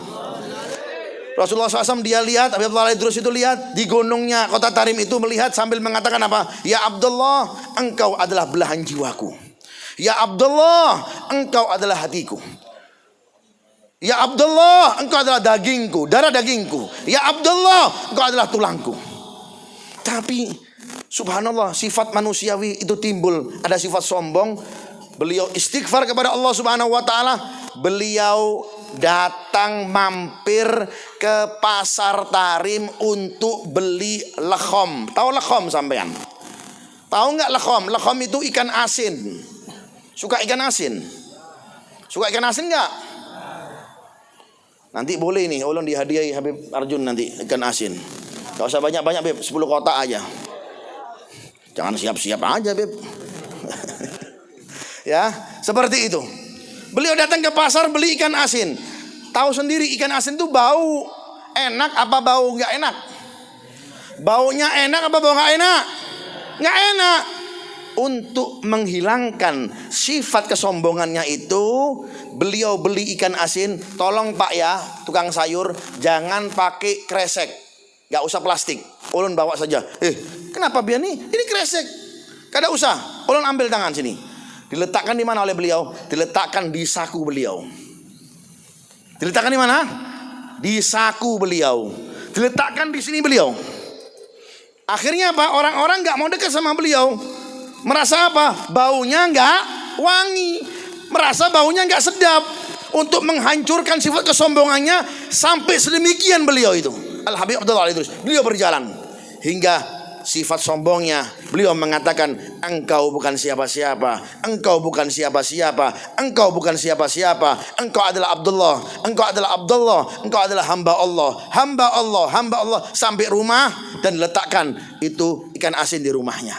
Speaker 3: Rasulullah SAW dia lihat, Habib Abdullah Idrus itu lihat di gunungnya kota Tarim itu, melihat sambil mengatakan apa? Ya Abdullah, engkau adalah belahan jiwaku. Ya Abdullah, engkau adalah hatiku. Ya Abdullah, engkau adalah dagingku, darah dagingku. Ya Abdullah, engkau adalah tulangku. Tapi subhanallah, sifat manusiawi itu timbul, ada sifat sombong. Beliau istighfar kepada Allah Subhanahu wa taala. Beliau datang mampir ke pasar Tarim untuk beli lekhom. Tahu lekhom sampean? Tahu nggak lekhom? Lekhom itu ikan asin. Suka ikan asin? Suka ikan asin nggak? Nanti boleh nih, ulun dihadiahi Habib Arjun nanti ikan asin. Gak usah banyak-banyak, Beb, 10 kotak aja. Jangan siap-siap aja, Beb. Ya, seperti itu. Beliau datang ke pasar beli ikan asin. Tahu sendiri ikan asin itu bau enak apa bau nggak enak? Baunya enak apa bau nggak enak? Nggak enak. Untuk menghilangkan sifat kesombongannya itu, beliau beli ikan asin. Tolong Pak ya, tukang sayur, jangan pakai kresek, nggak usah plastik. Ulun bawa saja. Kenapa biar nih? Ini kresek. Kada usah. Ulun ambil tangan sini. Diletakkan di mana oleh beliau? Diletakkan di saku beliau. Diletakkan di mana? Di saku beliau. Diletakkan di sini beliau. Akhirnya apa? Orang-orang nggak mau dekat sama beliau. Merasa apa? Baunya nggak wangi. Merasa baunya nggak sedap. Untuk menghancurkan sifat kesombongannya, sampai sedemikian beliau itu. Al-Habib Abdullah Idrus. Beliau berjalan hingga sifat sombongnya, beliau mengatakan, engkau bukan siapa-siapa, engkau bukan siapa-siapa, engkau bukan siapa-siapa, engkau adalah Abdullah, engkau adalah Abdullah, engkau adalah hamba Allah, hamba Allah, hamba Allah. Sampai rumah dan letakkan itu ikan asin di rumahnya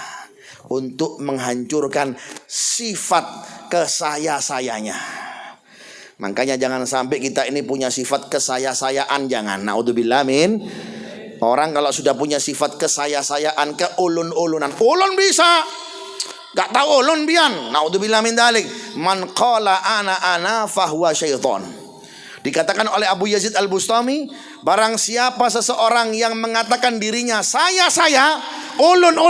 Speaker 3: untuk menghancurkan sifat kesaya-sayanya. Makanya jangan sampai kita ini punya sifat kesaya-sayaan, jangan. Naudzubillah min. Orang kalau sudah punya sifat kesaya-sayaan, keulun-ulunan, ulun bisa, gak tahu ulun bian. Naudzubillah min dalik. Man qala ana fahuwa syaitan. Dikatakan oleh Abu Yazid Al-Bustami, barang siapa seseorang yang mengatakan dirinya saya, ulun,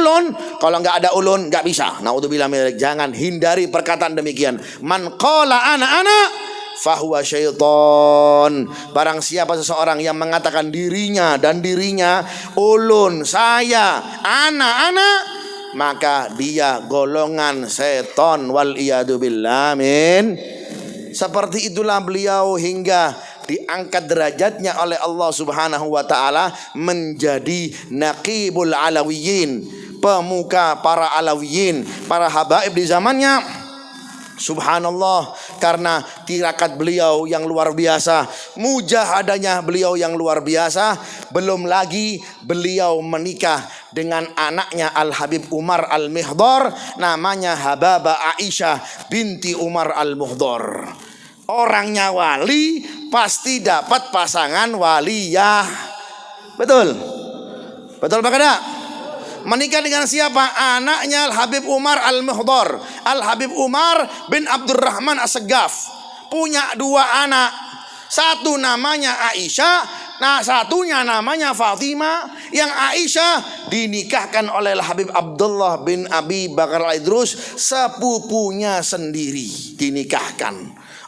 Speaker 3: kalau nggak ada ulun nggak bisa. Naudzubillah min dalik. Jangan hindari perkataan demikian. Man qala ana fahuwa syaitan. Barang siapa seseorang yang mengatakan dirinya ulun, saya, ana, maka dia golongan seton, wal iyadu billah min. Seperti itulah beliau hingga diangkat derajatnya oleh Allah Subhanahu wa taala menjadi naqibul alawiyin, pemuka para alawiyin, para habaib di zamannya. Subhanallah, karena tirakat beliau yang luar biasa, mujahadahnya beliau yang luar biasa. Belum lagi beliau menikah dengan anaknya Al-Habib Umar Al-Mihdhar, namanya Hababa Aisyah binti Umar Al-Mihdhar. Orangnya wali, pasti dapat pasangan waliyah. Betul? Betul apa tidak? Menikah dengan siapa? Anaknya Al Habib Umar Al Muhdar. Al Habib Umar bin Abdurrahman As-Segaf. Punya 2 anak. Satu namanya Aisyah, nah satunya namanya Fatimah. Yang Aisyah dinikahkan oleh Al Habib Abdullah bin Abi Bakar Al-Idrus, sepupunya sendiri, dinikahkan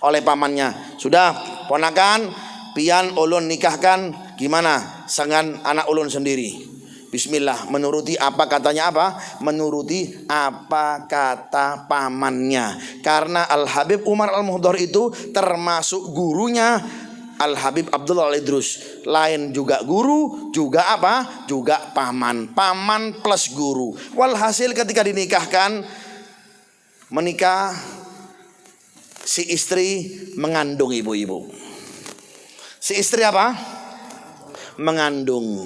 Speaker 3: oleh pamannya. Sudah ponakan pian ulun nikahkan, gimana dengan anak ulun sendiri? Bismillah, menuruti apa katanya apa? Menuruti apa kata pamannya. Karena Al Habib Umar Al Muhdar itu termasuk gurunya Al Habib Abdullah Al-Idrus. Lain juga guru, juga apa? Juga paman. Paman plus guru. Walhasil ketika dinikahkan, menikah, si istri mengandung ibu-ibu. Si istri apa? Mengandung.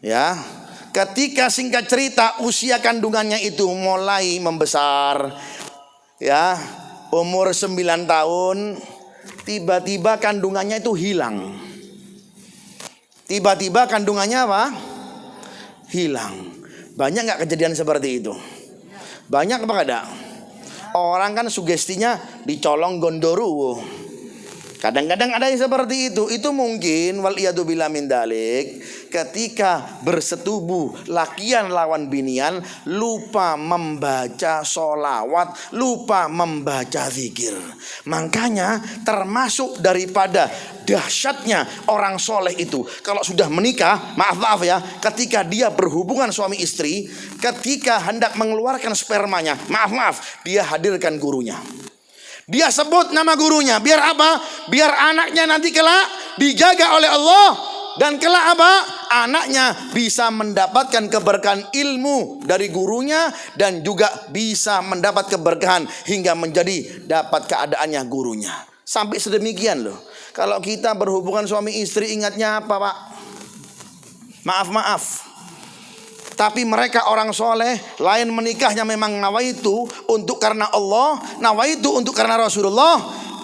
Speaker 3: Ya, ketika singkat cerita usia kandungannya itu mulai membesar, ya, umur 9 tahun, tiba-tiba kandungannya itu hilang. Tiba-tiba kandungannya apa? Hilang. Banyak nggak kejadian seperti itu? Banyak apa ada? Orang kan sugestinya dicolong gondoruo. Kadang-kadang ada yang seperti itu. Itu mungkin waliyadzubillah min dalik, ketika bersetubuh lakian lawan binian, lupa membaca sholawat, lupa membaca zikir. Makanya termasuk daripada dahsyatnya orang soleh itu, kalau sudah menikah, maaf ya, ketika dia berhubungan suami istri, ketika hendak mengeluarkan spermanya, maaf, dia hadirkan gurunya. Dia sebut nama gurunya. Biar apa? Biar anaknya nanti kelak dijaga oleh Allah. Dan kelak apa? Anaknya bisa mendapatkan keberkahan ilmu dari gurunya. Dan juga bisa mendapat keberkahan hingga menjadi dapat keadaannya gurunya. Sampai sedemikian loh. Kalau kita berhubungan suami istri, ingatnya apa Pak? Maaf. Tapi mereka orang soleh, lain menikahnya memang nawaitu untuk karena Allah, nawaitu untuk karena Rasulullah.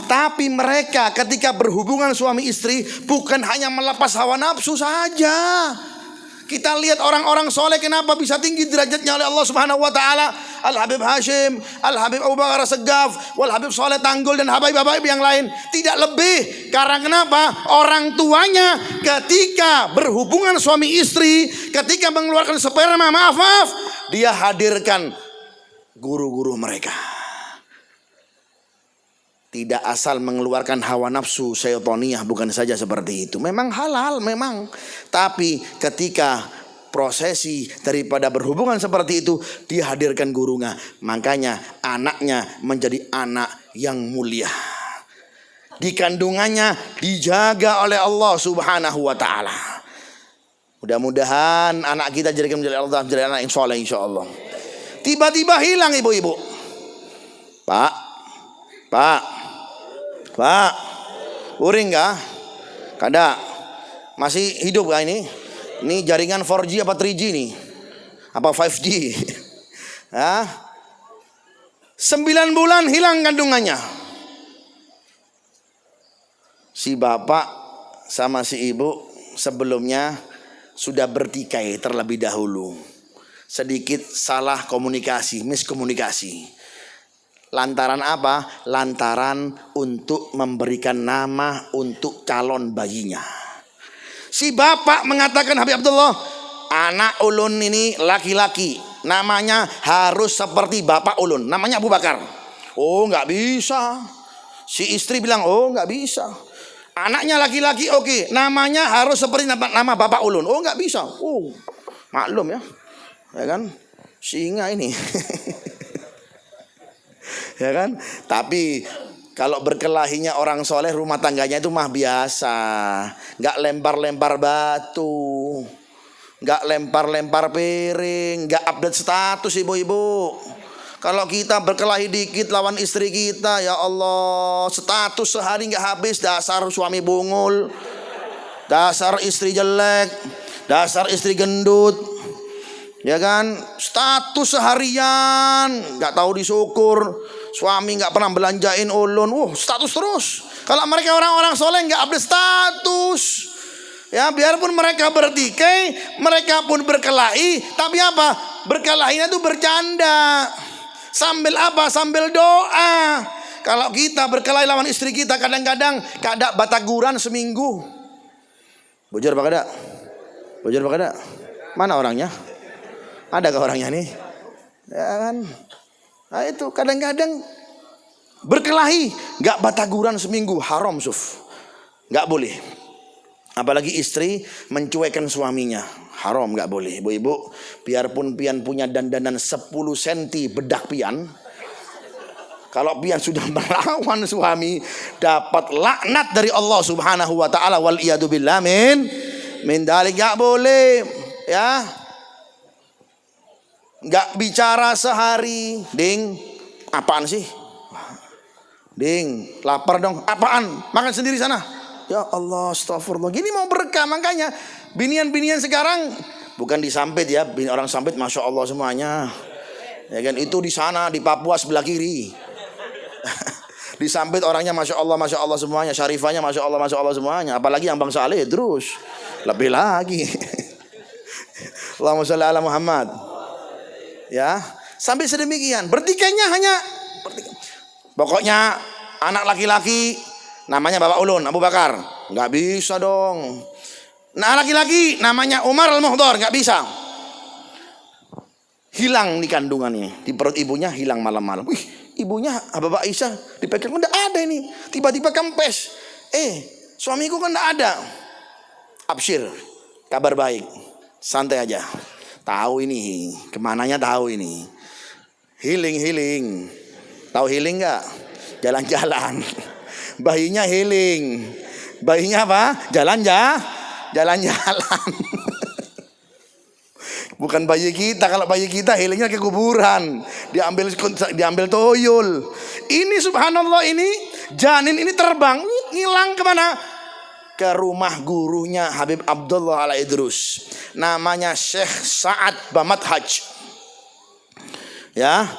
Speaker 3: Tapi mereka ketika berhubungan suami istri bukan hanya melepas hawa nafsu saja. Kita lihat orang-orang soleh kenapa bisa tinggi derajatnya oleh Allah Subhanahu wa taala. Al Habib Hashim, Al Habib Abu Bakar As-Segaf, Wal Habib Soleh Tanggul dan habaib-habaib yang lain. Tidak lebih. Karena kenapa? Orang tuanya ketika berhubungan suami istri, ketika mengeluarkan sperma, maaf, dia hadirkan guru-guru mereka. Tidak asal mengeluarkan hawa nafsu syaitaniyah, bukan saja seperti itu. Memang halal, memang. Tapi ketika prosesi daripada berhubungan seperti itu, dia hadirkan gurunya. Makanya anaknya menjadi anak yang mulia. Di kandungannya dijaga oleh Allah Subhanahu wa ta'ala. Mudah-mudahan anak kita jadikan menjadi Allah, menjadi anak yang soleh insyaAllah. Tiba-tiba hilang ibu-ibu. Pak, uring kah? Kada. Masih hidup kah ini? Ini jaringan 4G apa 3G nih? Apa 5G? 9 bulan hilang kandungannya. Si bapak sama si ibu sebelumnya sudah bertikai terlebih dahulu. Sedikit salah komunikasi, miskomunikasi. Lantaran apa? Lantaran untuk memberikan nama untuk calon bayinya. Si bapak mengatakan, Habib Abdullah, anak ulun ini laki-laki, namanya harus seperti bapak ulun, namanya Abu Bakar. Oh nggak bisa. Si istri bilang, oh nggak bisa. Anaknya laki-laki, oke, namanya harus seperti nama bapak ulun. Oh nggak bisa. Oh maklum ya kan, singa ini. Ya kan? Tapi kalau berkelahinya orang soleh, rumah tangganya itu mah biasa. Gak lempar-lempar batu, gak lempar-lempar piring, gak update status ibu-ibu. Kalau kita berkelahi dikit lawan istri kita, ya Allah, status sehari gak habis. Dasar suami bungul, dasar istri jelek, dasar istri gendut. Ya kan? Status seharian gak tahu disyukur. Suami gak pernah belanjain ulun, status terus. Kalau mereka orang-orang soleh gak update status. Ya, biarpun mereka bertikai, mereka pun berkelahi, tapi apa? Berkelahinya itu bercanda. Sambil apa? Sambil doa. Kalau kita berkelahi lawan istri kita, kadang-kadang kada bataguran seminggu. Bujur apa kada? Bujur apa kada? Mana orangnya? Adakah orangnya nih? Ya kan? Nah itu kadang-kadang berkelahi, gak bataguran seminggu, haram suf. Gak boleh. Apalagi istri mencuekkan suaminya, haram, gak boleh. Ibu-ibu, biarpun pian punya dandanan 10 cm bedak pian, kalau pian sudah melawan suami, dapat laknat dari Allah Subhanahu wa taala, wal iyadu billah min dalik. Gak boleh, ya. Gak bicara sehari, ding, apaan sih? Ding, lapar dong, apaan? Makan sendiri sana. Ya Allah, astagfirullah. Gini mau berkah, makanya binian-binian sekarang bukan disampit ya, orang sampit masya Allah semuanya. Ya kan, itu di sana di Papua sebelah kiri. Disampit orangnya masya Allah semuanya, syarifahnya masya Allah semuanya. Apalagi yang bangsa alih terus lebih lagi. Allahumma sholli ala Muhammad. Ya, sampai sedemikian. Bertikainya hanya pokoknya anak laki-laki namanya Bapak Ulun Abu Bakar, nggak bisa dong. Nah laki-laki namanya Umar Al-Muhdar, nggak bisa. Hilang di kandungannya, di perut ibunya hilang malam-malam. Wih, ibunya Bapak Aisyah dipegang, udah ada ini. Tiba-tiba kempes. Suamiku kan nggak ada. Absyir, kabar baik, santai aja. Tahu ini, kemananya tahu ini. Healing. Tahu healing nggak? Jalan-jalan. Bayinya healing. Bayinya apa? Jalan-jalan. Bukan bayi kita. Kalau bayi kita healingnya ke kuburan, diambil toyol. Ini subhanallah, ini janin ini terbang, ngilang kemana? Ke rumah gurunya Habib Abdullah Al-Idrus, namanya Syekh Sa'ad Bamadhaj. Ya,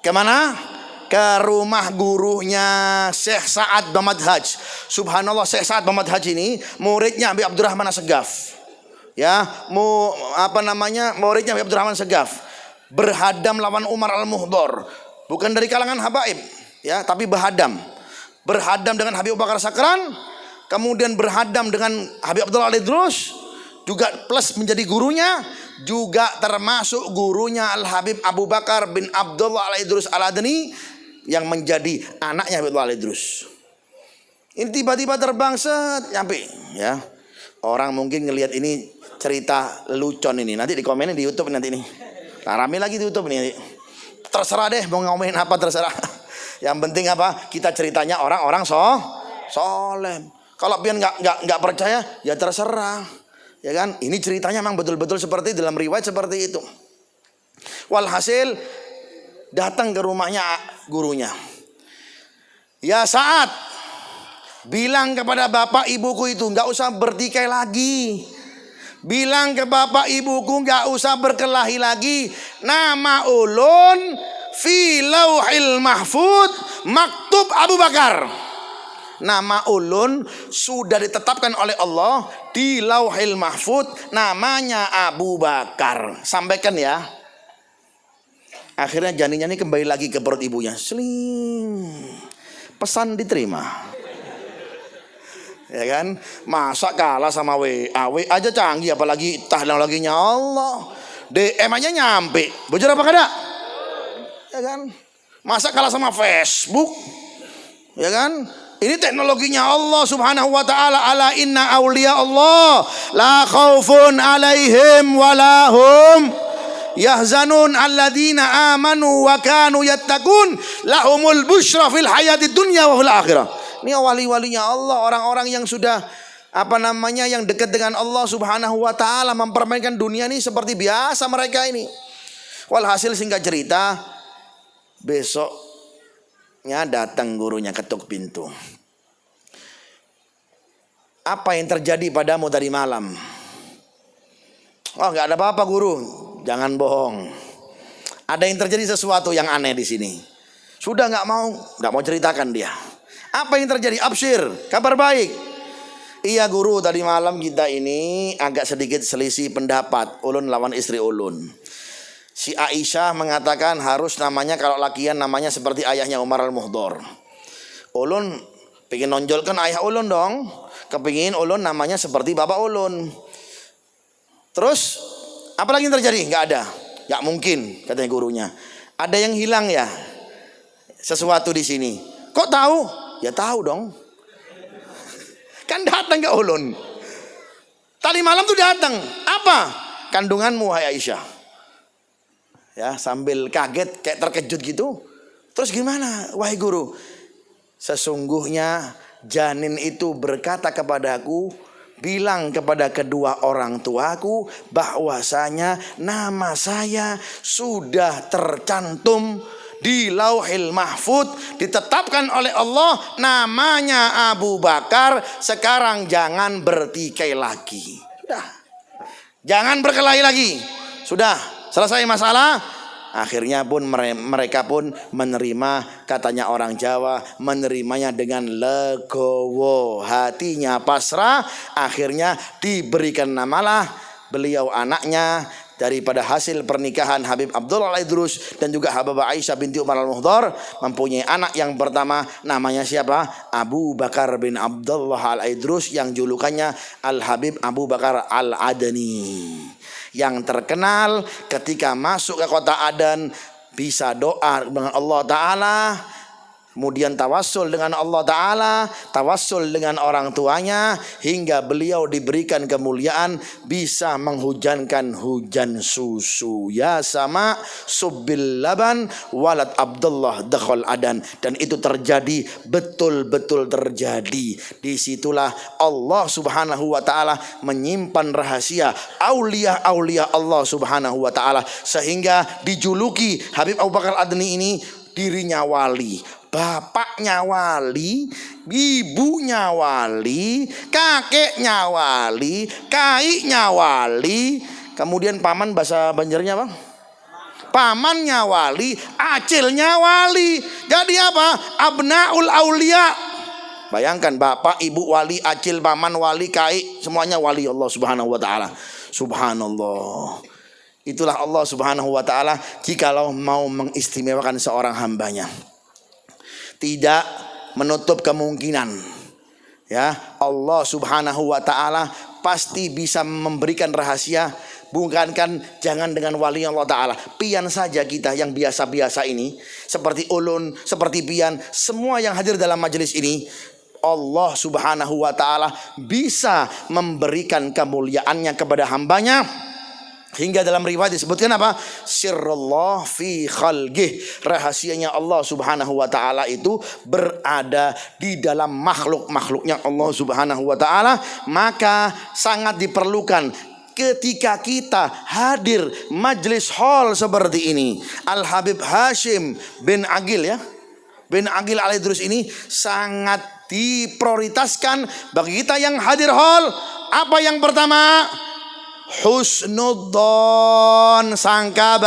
Speaker 3: kemana? Ke rumah gurunya Syekh Sa'ad Bamadhaj. Subhanallah, Syekh Sa'ad Bamadhaj ini muridnya Habib Abdurrahman As-Segaf. Ya, muridnya Habib Abdurrahman As-Segaf. Berhadam lawan Umar Al-Muhdar. Bukan dari kalangan habaib, ya, tapi berhadam. Berhadam dengan Habib Abu Bakar Sakran, kemudian berhadam dengan Habib Abdullah Al-Idrus, juga plus menjadi gurunya, juga termasuk gurunya Al-Habib Abu Bakar bin Abdullah Al-Idrus Al-Adni yang menjadi anaknya Habib Al-Idrus. Ini tiba-tiba terbang nyampe, ya. Orang mungkin ngelihat ini cerita lucon ini. Nanti di komenin di YouTube nanti nih. Rame lagi di YouTube nih. Terserah deh mau ngomongin apa, terserah. Yang penting apa? Kita ceritanya orang-orang soleh. Kalau pian nggak percaya, ya terserah. Ya kan? Ini ceritanya memang betul-betul seperti dalam riwayat seperti itu. Walhasil datang ke rumahnya gurunya. Ya Sa'ad, bilang kepada bapak ibuku itu nggak usah bertikai lagi. Bilang ke bapak ibuku nggak usah berkelahi lagi. Nama ulun fi lauhil mahfud maktub Abu Bakar. Nama ulun sudah ditetapkan oleh Allah di lauhil mahfud, namanya Abu Bakar. Sampaikan ya. Akhirnya janinnya ini kembali lagi ke perut ibunya. Seling. Pesan diterima. Ya kan? Masa kalah sama WA aja canggih, apalagi teknologinya Allah. DM aja nyampe. Bocor apa kada? Ya kan? Masa kalah sama Facebook? Ya kan? Ini teknologinya Allah Subhanahu wa taala. Ala inna auliya Allah la khaufun alaihim walahum yahzanun alladzina amanu wa kanu yattaqun lahumul busyra fil hayatid dunya wa fil akhirah. Ini wali-walinya Allah, orang-orang yang sudah yang dekat dengan Allah Subhanahu wa taala, mempermainkan dunia ini seperti biasa mereka ini. Walhasil singkat cerita, besoknya datang gurunya ketuk pintu. Apa yang terjadi padamu tadi malam? Oh, nggak ada apa-apa guru. Jangan bohong. Ada yang terjadi sesuatu yang aneh di sini. Sudah nggak mau ceritakan dia. Apa yang terjadi? Absyir, kabar baik. Iya guru, tadi malam kita ini agak sedikit selisih pendapat ulun lawan istri ulun. Si Aisyah mengatakan harus namanya kalau lakian namanya seperti ayahnya Umar Al-Muhdor. Ulun pengen nonjolkan ayah ulun dong. Kepingin ulun namanya seperti bapak ulun. Terus apa lagi yang terjadi? Nggak ada. Nggak mungkin katanya gurunya. Ada yang hilang ya sesuatu di sini. Kok tahu? Ya tahu dong. Kan datang ke ulun. Tadi malam tuh datang. Apa? Kandunganmu hai Aisyah. Ya, sambil kaget kayak terkejut gitu. Terus gimana wahai guru? Sesungguhnya janin itu berkata kepadaku, bilang kepada kedua orang tuaku bahwasanya nama saya sudah tercantum di Lauhil Mahfud, ditetapkan oleh Allah namanya Abu Bakar. Sekarang jangan bertikai lagi. Sudah. Jangan berkelahi lagi. Sudah, selesai masalah. Akhirnya pun mereka pun menerima, katanya orang Jawa, menerimanya dengan legowo, hatinya pasrah. Akhirnya diberikan namalah beliau anaknya daripada hasil pernikahan Habib Abdullah Al-Idrus dan juga Habibah Aisyah binti Umar Al-Muhdor, mempunyai anak yang pertama namanya siapa? Abu Bakar bin Abdullah Al-Idrus yang julukannya Al-Habib Abu Bakar Al-Adani, yang terkenal ketika masuk ke kota Adan bisa doa dengan Allah Ta'ala, kemudian tawassul dengan Allah Ta'ala, tawassul dengan orang tuanya, hingga beliau diberikan kemuliaan bisa menghujankan hujan susu. Ya sama subbil laban walad Abdullah dakhal Adan. Dan itu terjadi, betul-betul terjadi. Disitulah Allah Subhanahu wa Ta'ala menyimpan rahasia aulia-aulia Allah Subhanahu wa Ta'ala, sehingga dijuluki Habib Abu Bakar Adni ini dirinya wali, bapaknya wali, ibunya wali, kakeknya wali, kaiknya wali, kemudian paman bahasa Banjarnya apa? Pamannya wali, acilnya wali. Jadi apa? Abnaul aulia. Bayangkan bapak, ibu wali, acil, paman wali, kai, semuanya wali Allah Subhanahu wa Ta'ala. Subhanallah. Itulah Allah Subhanahu wa Ta'ala jikalau mau mengistimewakan seorang hambanya. Tidak menutup kemungkinan, ya, Allah Subhanahu wa Ta'ala pasti bisa memberikan rahasia. Bukan kan, jangan dengan wali Allah Ta'ala, pian saja kita yang biasa-biasa ini, seperti ulun, seperti pian, semua yang hadir dalam majelis ini, Allah Subhanahu wa Ta'ala bisa memberikan kemuliaannya kepada hambanya. Hingga dalam riwayat disebutkan apa? Sirrullah fi khalqih. Rahasianya Allah Subhanahu wa Ta'ala itu berada di dalam makhluk-makhluknya Allah Subhanahu wa Ta'ala. Maka sangat diperlukan ketika kita hadir majlis hall seperti ini. Al-Habib Hashim bin Aqil, ya, bin Aqil Al-Idrus ini sangat diprioritaskan bagi kita yang hadir hall. Apa yang pertama? Husnudzon, sangka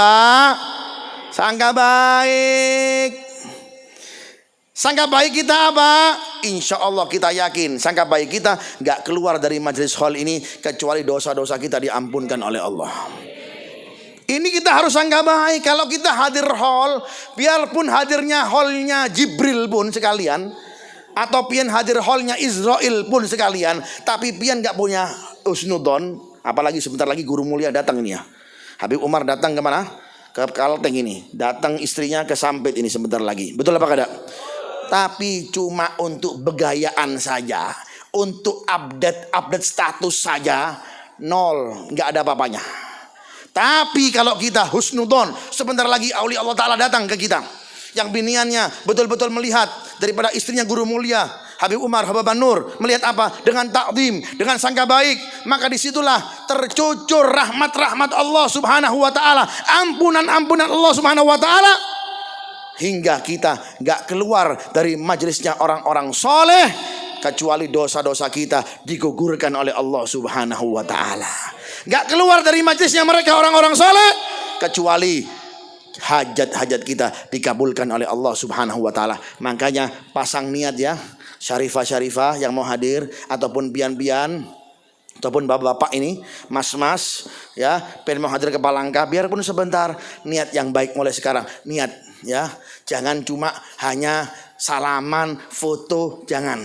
Speaker 3: baik. Sangka baik kita apa? Insya Allah kita yakin sangka baik kita gak keluar dari majelis hall ini kecuali dosa-dosa kita diampunkan oleh Allah. Ini kita harus sangka baik. Kalau kita hadir hall, biarpun hadirnya hallnya Jibril pun sekalian, atau pian hadir hallnya Israel pun sekalian, tapi pian gak punya husnudzon. Apalagi sebentar lagi guru mulia datang ini, ya. Habib Umar datang kemana? Ke Kalteng ini. Datang istrinya ke Sampit ini sebentar lagi. Betul apa kada? Tapi cuma untuk begayaan saja, untuk update status saja, nol, nggak ada apa-apanya. Tapi kalau kita husnudon, sebentar lagi aulia Allah Ta'ala datang ke kita, yang biniannya betul-betul melihat daripada istrinya guru mulia Habib Umar Habibah Nur, melihat apa? Dengan takdim, dengan sangka baik. Maka disitulah tercucur rahmat-rahmat Allah Subhanahu wa Ta'ala, ampunan-ampunan Allah Subhanahu wa Ta'ala, hingga kita gak keluar dari majelisnya orang-orang soleh kecuali dosa-dosa kita digugurkan oleh Allah Subhanahu wa Ta'ala. Gak keluar dari majelisnya mereka orang-orang soleh kecuali hajat-hajat kita dikabulkan oleh Allah Subhanahu wa Ta'ala. Makanya pasang niat, ya, syarifah-syarifah yang mau hadir, ataupun pian-pian, ataupun bapak-bapak ini, mas-mas, ya, pengen mau hadir ke Palangka, biarpun sebentar, niat yang baik mulai sekarang, niat, ya, jangan cuma hanya salaman, foto, jangan,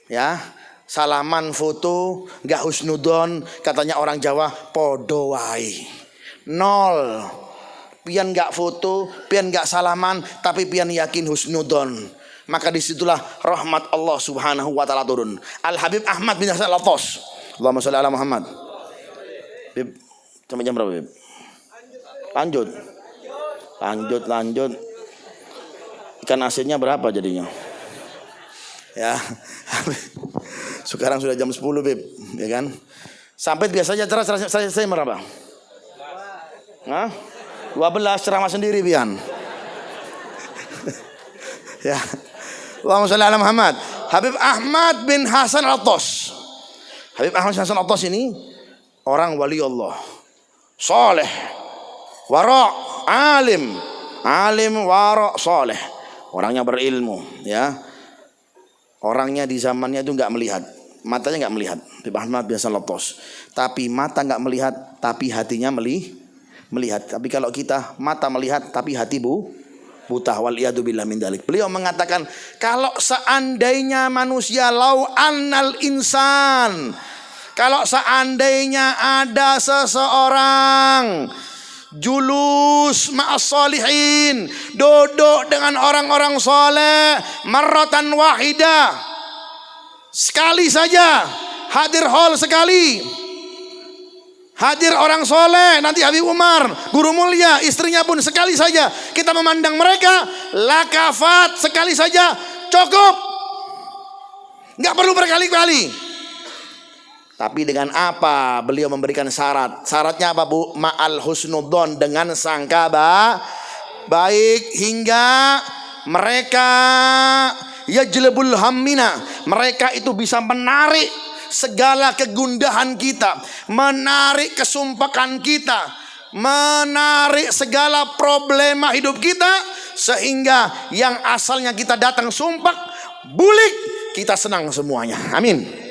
Speaker 3: ya, salaman, foto, gak husnudon, katanya orang Jawa, podo wae, nol, pian gak foto, pian gak salaman, tapi pian yakin husnudon. Maka disitulah rahmat Allah subhanahu wa ta'ala turun. Al-Habib Ahmad bin Hasan Al-Attas, Allahumma sholli ala Muhammad. Bib, sampai jam berapa, Bib? Lanjut. Ikan asinnya berapa jadinya? Ya. Sekarang sudah jam 10, Bib, ya kan? Sampai biasanya saya berapa? Hah? 12 ceramah sendiri, Bian. Ya. Allahumma sholli ala Muhammad. Habib Ahmad bin Hasan Al-Attas. Habib Ahmad bin Hasan Al-Attas ini orang wali Allah, saleh, wara, alim, wara, saleh. Orangnya berilmu, ya. Orangnya di zamannya itu enggak melihat, matanya enggak melihat. Habib Ahmad bin Hasan Al-Attas. Tapi mata enggak melihat, tapi hatinya melihat. Tapi kalau kita mata melihat tapi hati buta, waliyadu billah min dalik. Beliau mengatakan, kalau seandainya manusia, lau annal insan, kalau seandainya ada seseorang julus ma'as salihin, duduk dengan orang-orang soleh, marratan wahidah, sekali saja, hadir hall sekali, hadir orang soleh, nanti Habib Umar, guru mulia, istrinya pun sekali saja kita memandang mereka, lakafat, sekali saja cukup, nggak perlu berkali-kali. Tapi dengan apa? Beliau memberikan syarat. Syaratnya apa, Bu? Ma'al husnudzon, dengan sangka baik, hingga mereka yajlebul hammina, mereka itu bisa menarik segala kegundahan kita, menarik kesumpakan kita, menarik segala problema hidup kita, sehingga yang asalnya kita datang sumpak, bulik, kita senang semuanya. Amin.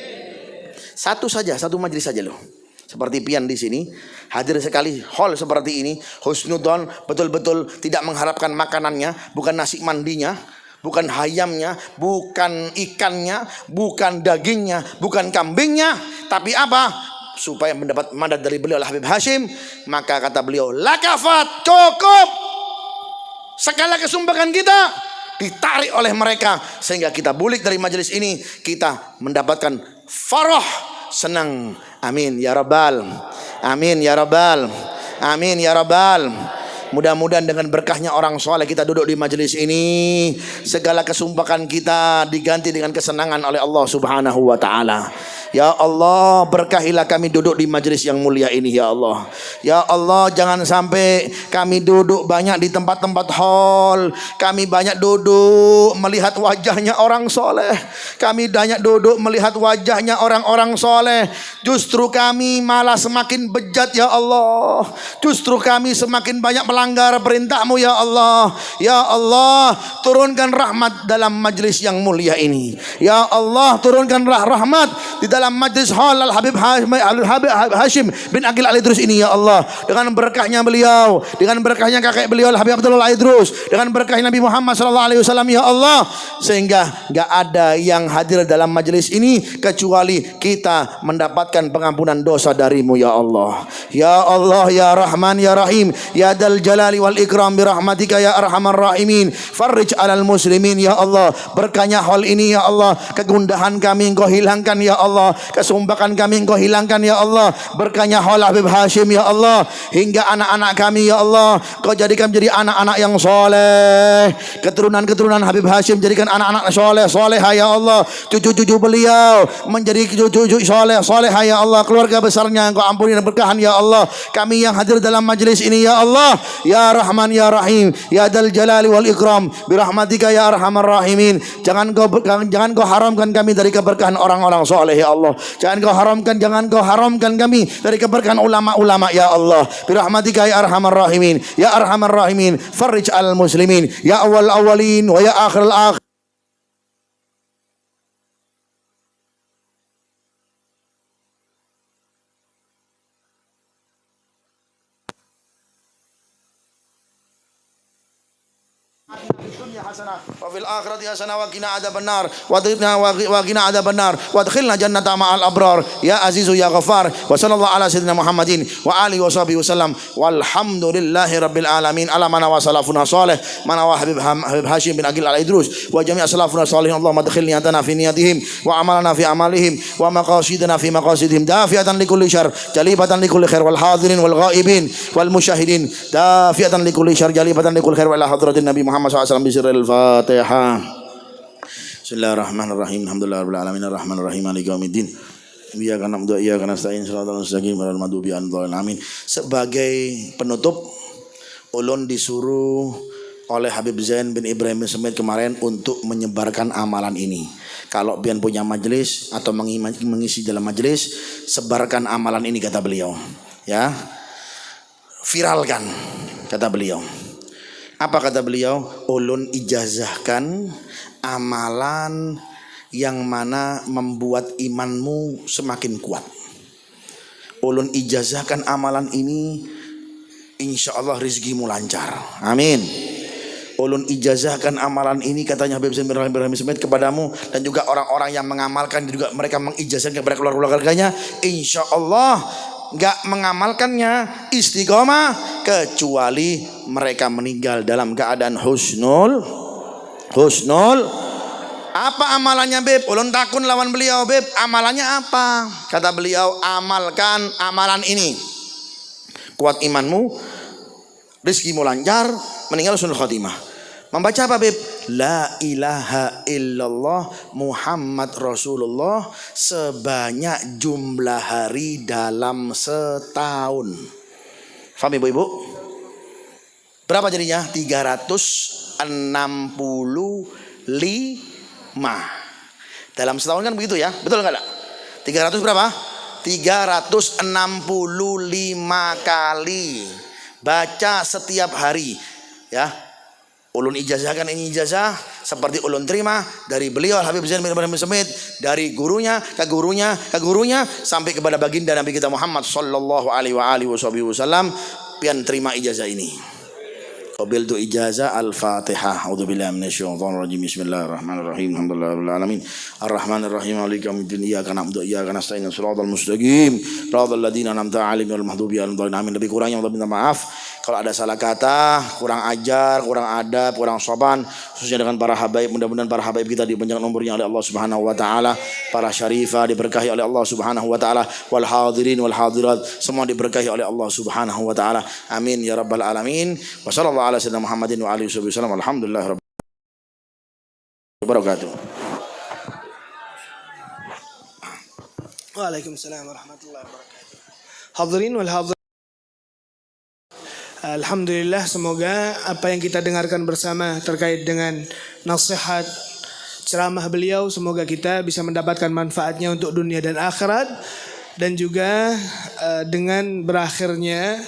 Speaker 3: Satu saja, satu majelis saja loh. Seperti pian di sini, hadir sekali hall seperti ini, husnudzon, betul-betul tidak mengharapkan makanannya, bukan nasi mandinya, bukan hayamnya, bukan ikannya, bukan dagingnya, bukan kambingnya, tapi apa? Supaya mendapat mandat dari beliau Habib Hashim. Maka kata beliau, lakafat, cukup. Segala kesumpakan kita ditarik oleh mereka, sehingga kita bulik dari majelis ini, kita mendapatkan farah, senang. Amin ya rabbal, amin ya rabbal, amin ya rabbal. Mudah-mudahan dengan berkahnya orang soleh kita duduk di majelis ini, segala kesumpakan kita diganti dengan kesenangan oleh Allah subhanahu wa ta'ala. Ya Allah, berkahilah kami duduk di majelis yang mulia ini, ya Allah. Ya Allah, jangan sampai kami duduk banyak di tempat-tempat hall, kami banyak duduk melihat wajahnya orang soleh, kami banyak duduk melihat wajahnya orang-orang soleh. Justru kami malah semakin bejat, ya Allah. Justru kami semakin banyak melanggar perintah-Mu, ya Allah. Ya Allah, turunkan rahmat dalam majelis yang mulia ini. Ya Allah, turunkan rahmat di dalam majlis hall Al-Habib Hashim bin Aqil Al-Idrus ini, ya Allah. Dengan berkahnya beliau, dengan berkahnya kakek beliau Al-Habib Abdullah Al-Idrus, dengan berkah Nabi Muhammad SAW, ya Allah, sehingga gak ada yang hadir dalam majlis ini kecuali kita mendapatkan pengampunan dosa dari-Mu, ya Allah. Ya Allah, ya Rahman, ya Rahim, ya Dal Jalali wal Ikram, birahmatika ya Arhamar Rahimin, farrij alal muslimin, ya Allah. Berkahnya hall ini, ya Allah, kegundahan kami Engkau hilangkan, ya Allah, kesumpakan kami Engkau hilangkan, ya Allah. Berkahnya hall Habib Hashim, ya Allah, hingga anak-anak kami, ya Allah, Kau jadikan menjadi anak-anak yang soleh. Keturunan-keturunan Habib Hashim jadikan anak-anak soleh, soleha, ya Allah. Cucu-cucu beliau menjadi cucu-cucu soleh, soleha, ya Allah. Keluarga besarnya Engkau ampuni dan berkahan, ya Allah. Kami yang hadir dalam majelis ini, ya Allah, ya Rahman, ya Rahim, ya Dal Jalali wal Ikram, birahmatika ya Arhamar Rahimin. Jangan kau haramkan kami dari keberkahan orang-orang soleh, ya Allah. Jangan kau haramkan kami dari keberkahan ulama-ulama, ya Allah. Birahmatika ya Arhamar Rahimin, ya Arhamar Rahimin, farrij al muslimin, ya awal awalin wa ya akhir al akhir. dunya hasanah wa fil akhirati hasanah wa qina adzabannar wa qina adzabannar wa adkhilna jannata ma'al abrar ya azizu ya ghafar wa sallallahu ala sayyidina Muhammadin wa alihi wa sahbihi wasallam walhamdulillahi rabbil alamin ala mana wa salafuna salih mana wa Habib Hashim bin Aqil al-Idrus wa jami' salafuna salihin Allahumma adkhil niyatana fi niyatihim wa amalana fi amalihim wa maqasidana fi maqasidihim dafiatan likulli syarr jalibatan likulli khair wal hadirin wal ghaibin wal musyahidin dafiatan likulli syarr jalibatan likulli khair wa ila hadratin Nabi Muhammad SAW bisirril Fatihah. Bismillahirrahmanirrahim. Alhamdulillahirabbil alamin arrahmanir rahim maliki yaumiddin. Iyyaka na'budu wa iyyaka nasta'in shiratal mustaqim ghairil maghdubi 'alaihim waladdallin. Sebagai penutup, ulun disuruh oleh Habib Zain bin Ibrahim bin Semit kemarin untuk menyebarkan amalan ini. Kalau pian punya majelis atau mengisi dalam majelis, sebarkan amalan ini kata beliau. Ya. Viralkan kata beliau. Apa kata beliau? Ulun ijazahkan amalan yang mana membuat imanmu semakin kuat. Ulun ijazahkan amalan ini, insya Allah rizkimu lancar. Amin. Ulun ijazahkan amalan ini katanya Habib Zain bin Ibrahim Smith kepadamu dan juga orang-orang yang mengamalkan juga mereka mengijazahkan kepada keluarga-keluarganya. Insya Allah gak mengamalkannya istiqomah kecuali mereka meninggal dalam keadaan husnul. Apa amalannya Beb? Ulun takun lawan beliau Beb. Amalannya apa? Kata beliau, amalkan amalan ini. Kuat imanmu, rizkimu lancar, meninggal husnul khotimah. Membaca apa Beb? La ilaha illallah Muhammad Rasulullah sebanyak jumlah hari dalam setahun. Faham ibu-ibu? Berapa jadinya? 365. Dalam setahun kan begitu ya? Betul enggak? 300 berapa? 365 kali. Baca setiap hari. Ya. Ulun ijazahkan ini ijazah seperti ulun terima dari beliau Habib Zain bin Ibrahim Smith, dari gurunya ke gurunya ke gurunya sampai kepada baginda Nabi kita Muhammad sallallahu alaihi wasallam pian terima ijazah ini. Qabiltu ijazah al-Fatihah. A'udzubillahi minasyaitonir rajim. Bismillahirrahmanirrahim. Alhamdulillahirabbil alamin. Arrahmanirrahim. Maliki yaumiddin. Iyyaka na'budu wa iyyaka nasta'in. Shiratal mustaqim. Shiratal ladzina an'amta 'alaihim ghairil maghdubi 'alaihim waladdallin. Lebih kurangnya minta maaf kalau ada salah kata, kurang ajar, kurang adab, kurang sopan, khususnya dengan para habaib. Mudah-mudahan para habaib kita dipanjangkan umurnya oleh Allah Subhanahu wa taala, para syarifah diberkahi oleh Allah Subhanahu wa taala, wal hadirin wal hadirat semua diberkahi oleh Allah Subhanahu wa taala. Amin ya rabbal alamin. Wa sallallahu ala sayyidina Muhammadin wa alihi wasallam. Alhamdulillah rabbil barakatuh.
Speaker 2: Waalaikumsalam warahmatullahi wabarakatuh. Hadirin wal hadirat. Alhamdulillah, semoga apa yang kita dengarkan bersama terkait dengan nasihat ceramah beliau, semoga kita bisa mendapatkan manfaatnya untuk dunia dan akhirat. Dan juga dengan berakhirnya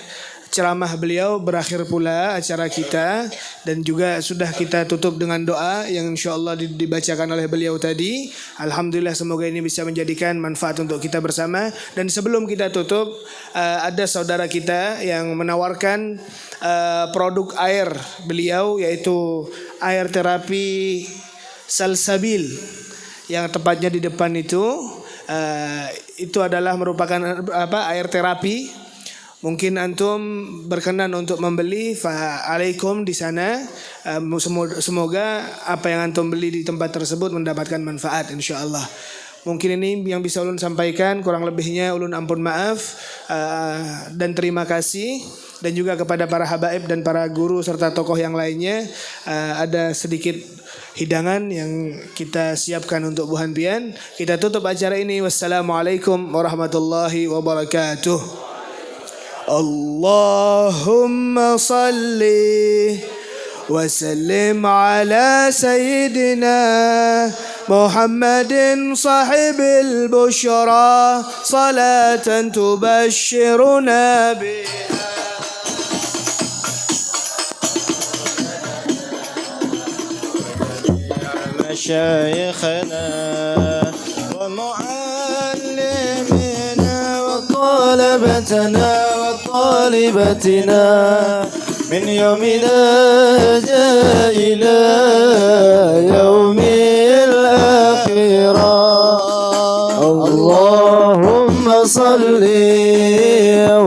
Speaker 2: ceramah beliau berakhir pula acara kita, dan juga sudah kita tutup dengan doa yang insyaallah dibacakan oleh beliau tadi. Alhamdulillah, semoga ini bisa menjadikan manfaat untuk kita bersama. Dan sebelum kita tutup, ada saudara kita yang menawarkan produk air beliau, yaitu air terapi salsabil yang tepatnya di depan itu. Itu adalah merupakan air terapi. Mungkin antum berkenan untuk membeli, fa'alaikum di sana. Semoga apa yang antum beli di tempat tersebut mendapatkan manfaat insyaallah. Mungkin ini yang bisa ulun sampaikan, kurang lebihnya ulun ampun maaf dan terima kasih. Dan juga kepada para habaib dan para guru serta tokoh yang lainnya, ada sedikit hidangan yang kita siapkan untuk Bu Hanpian. Kita tutup acara ini. Wassalamualaikum warahmatullahi wabarakatuh. Allahumma salli wa sallim ala sayyidina Muhammadin sahibil bushra salatan tubashshiruna biha مشايخنا ومعلمينا وطلبتنا وطالبتنا
Speaker 4: من يومنا إلى يوم الآخرة اللهم صل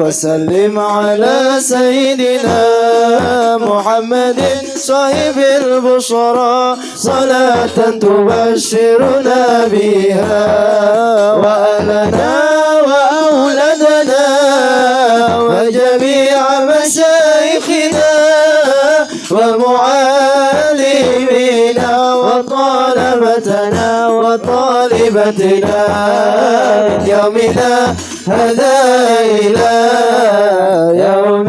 Speaker 4: وسلم على سيدنا محمد صاحب البشرى صلاة تبشرنا بها وأهلنا وأولادنا وجميع مشايخنا ومعلمينا وطلبتنا وطالبتنا من يومنا هذا إلى يوم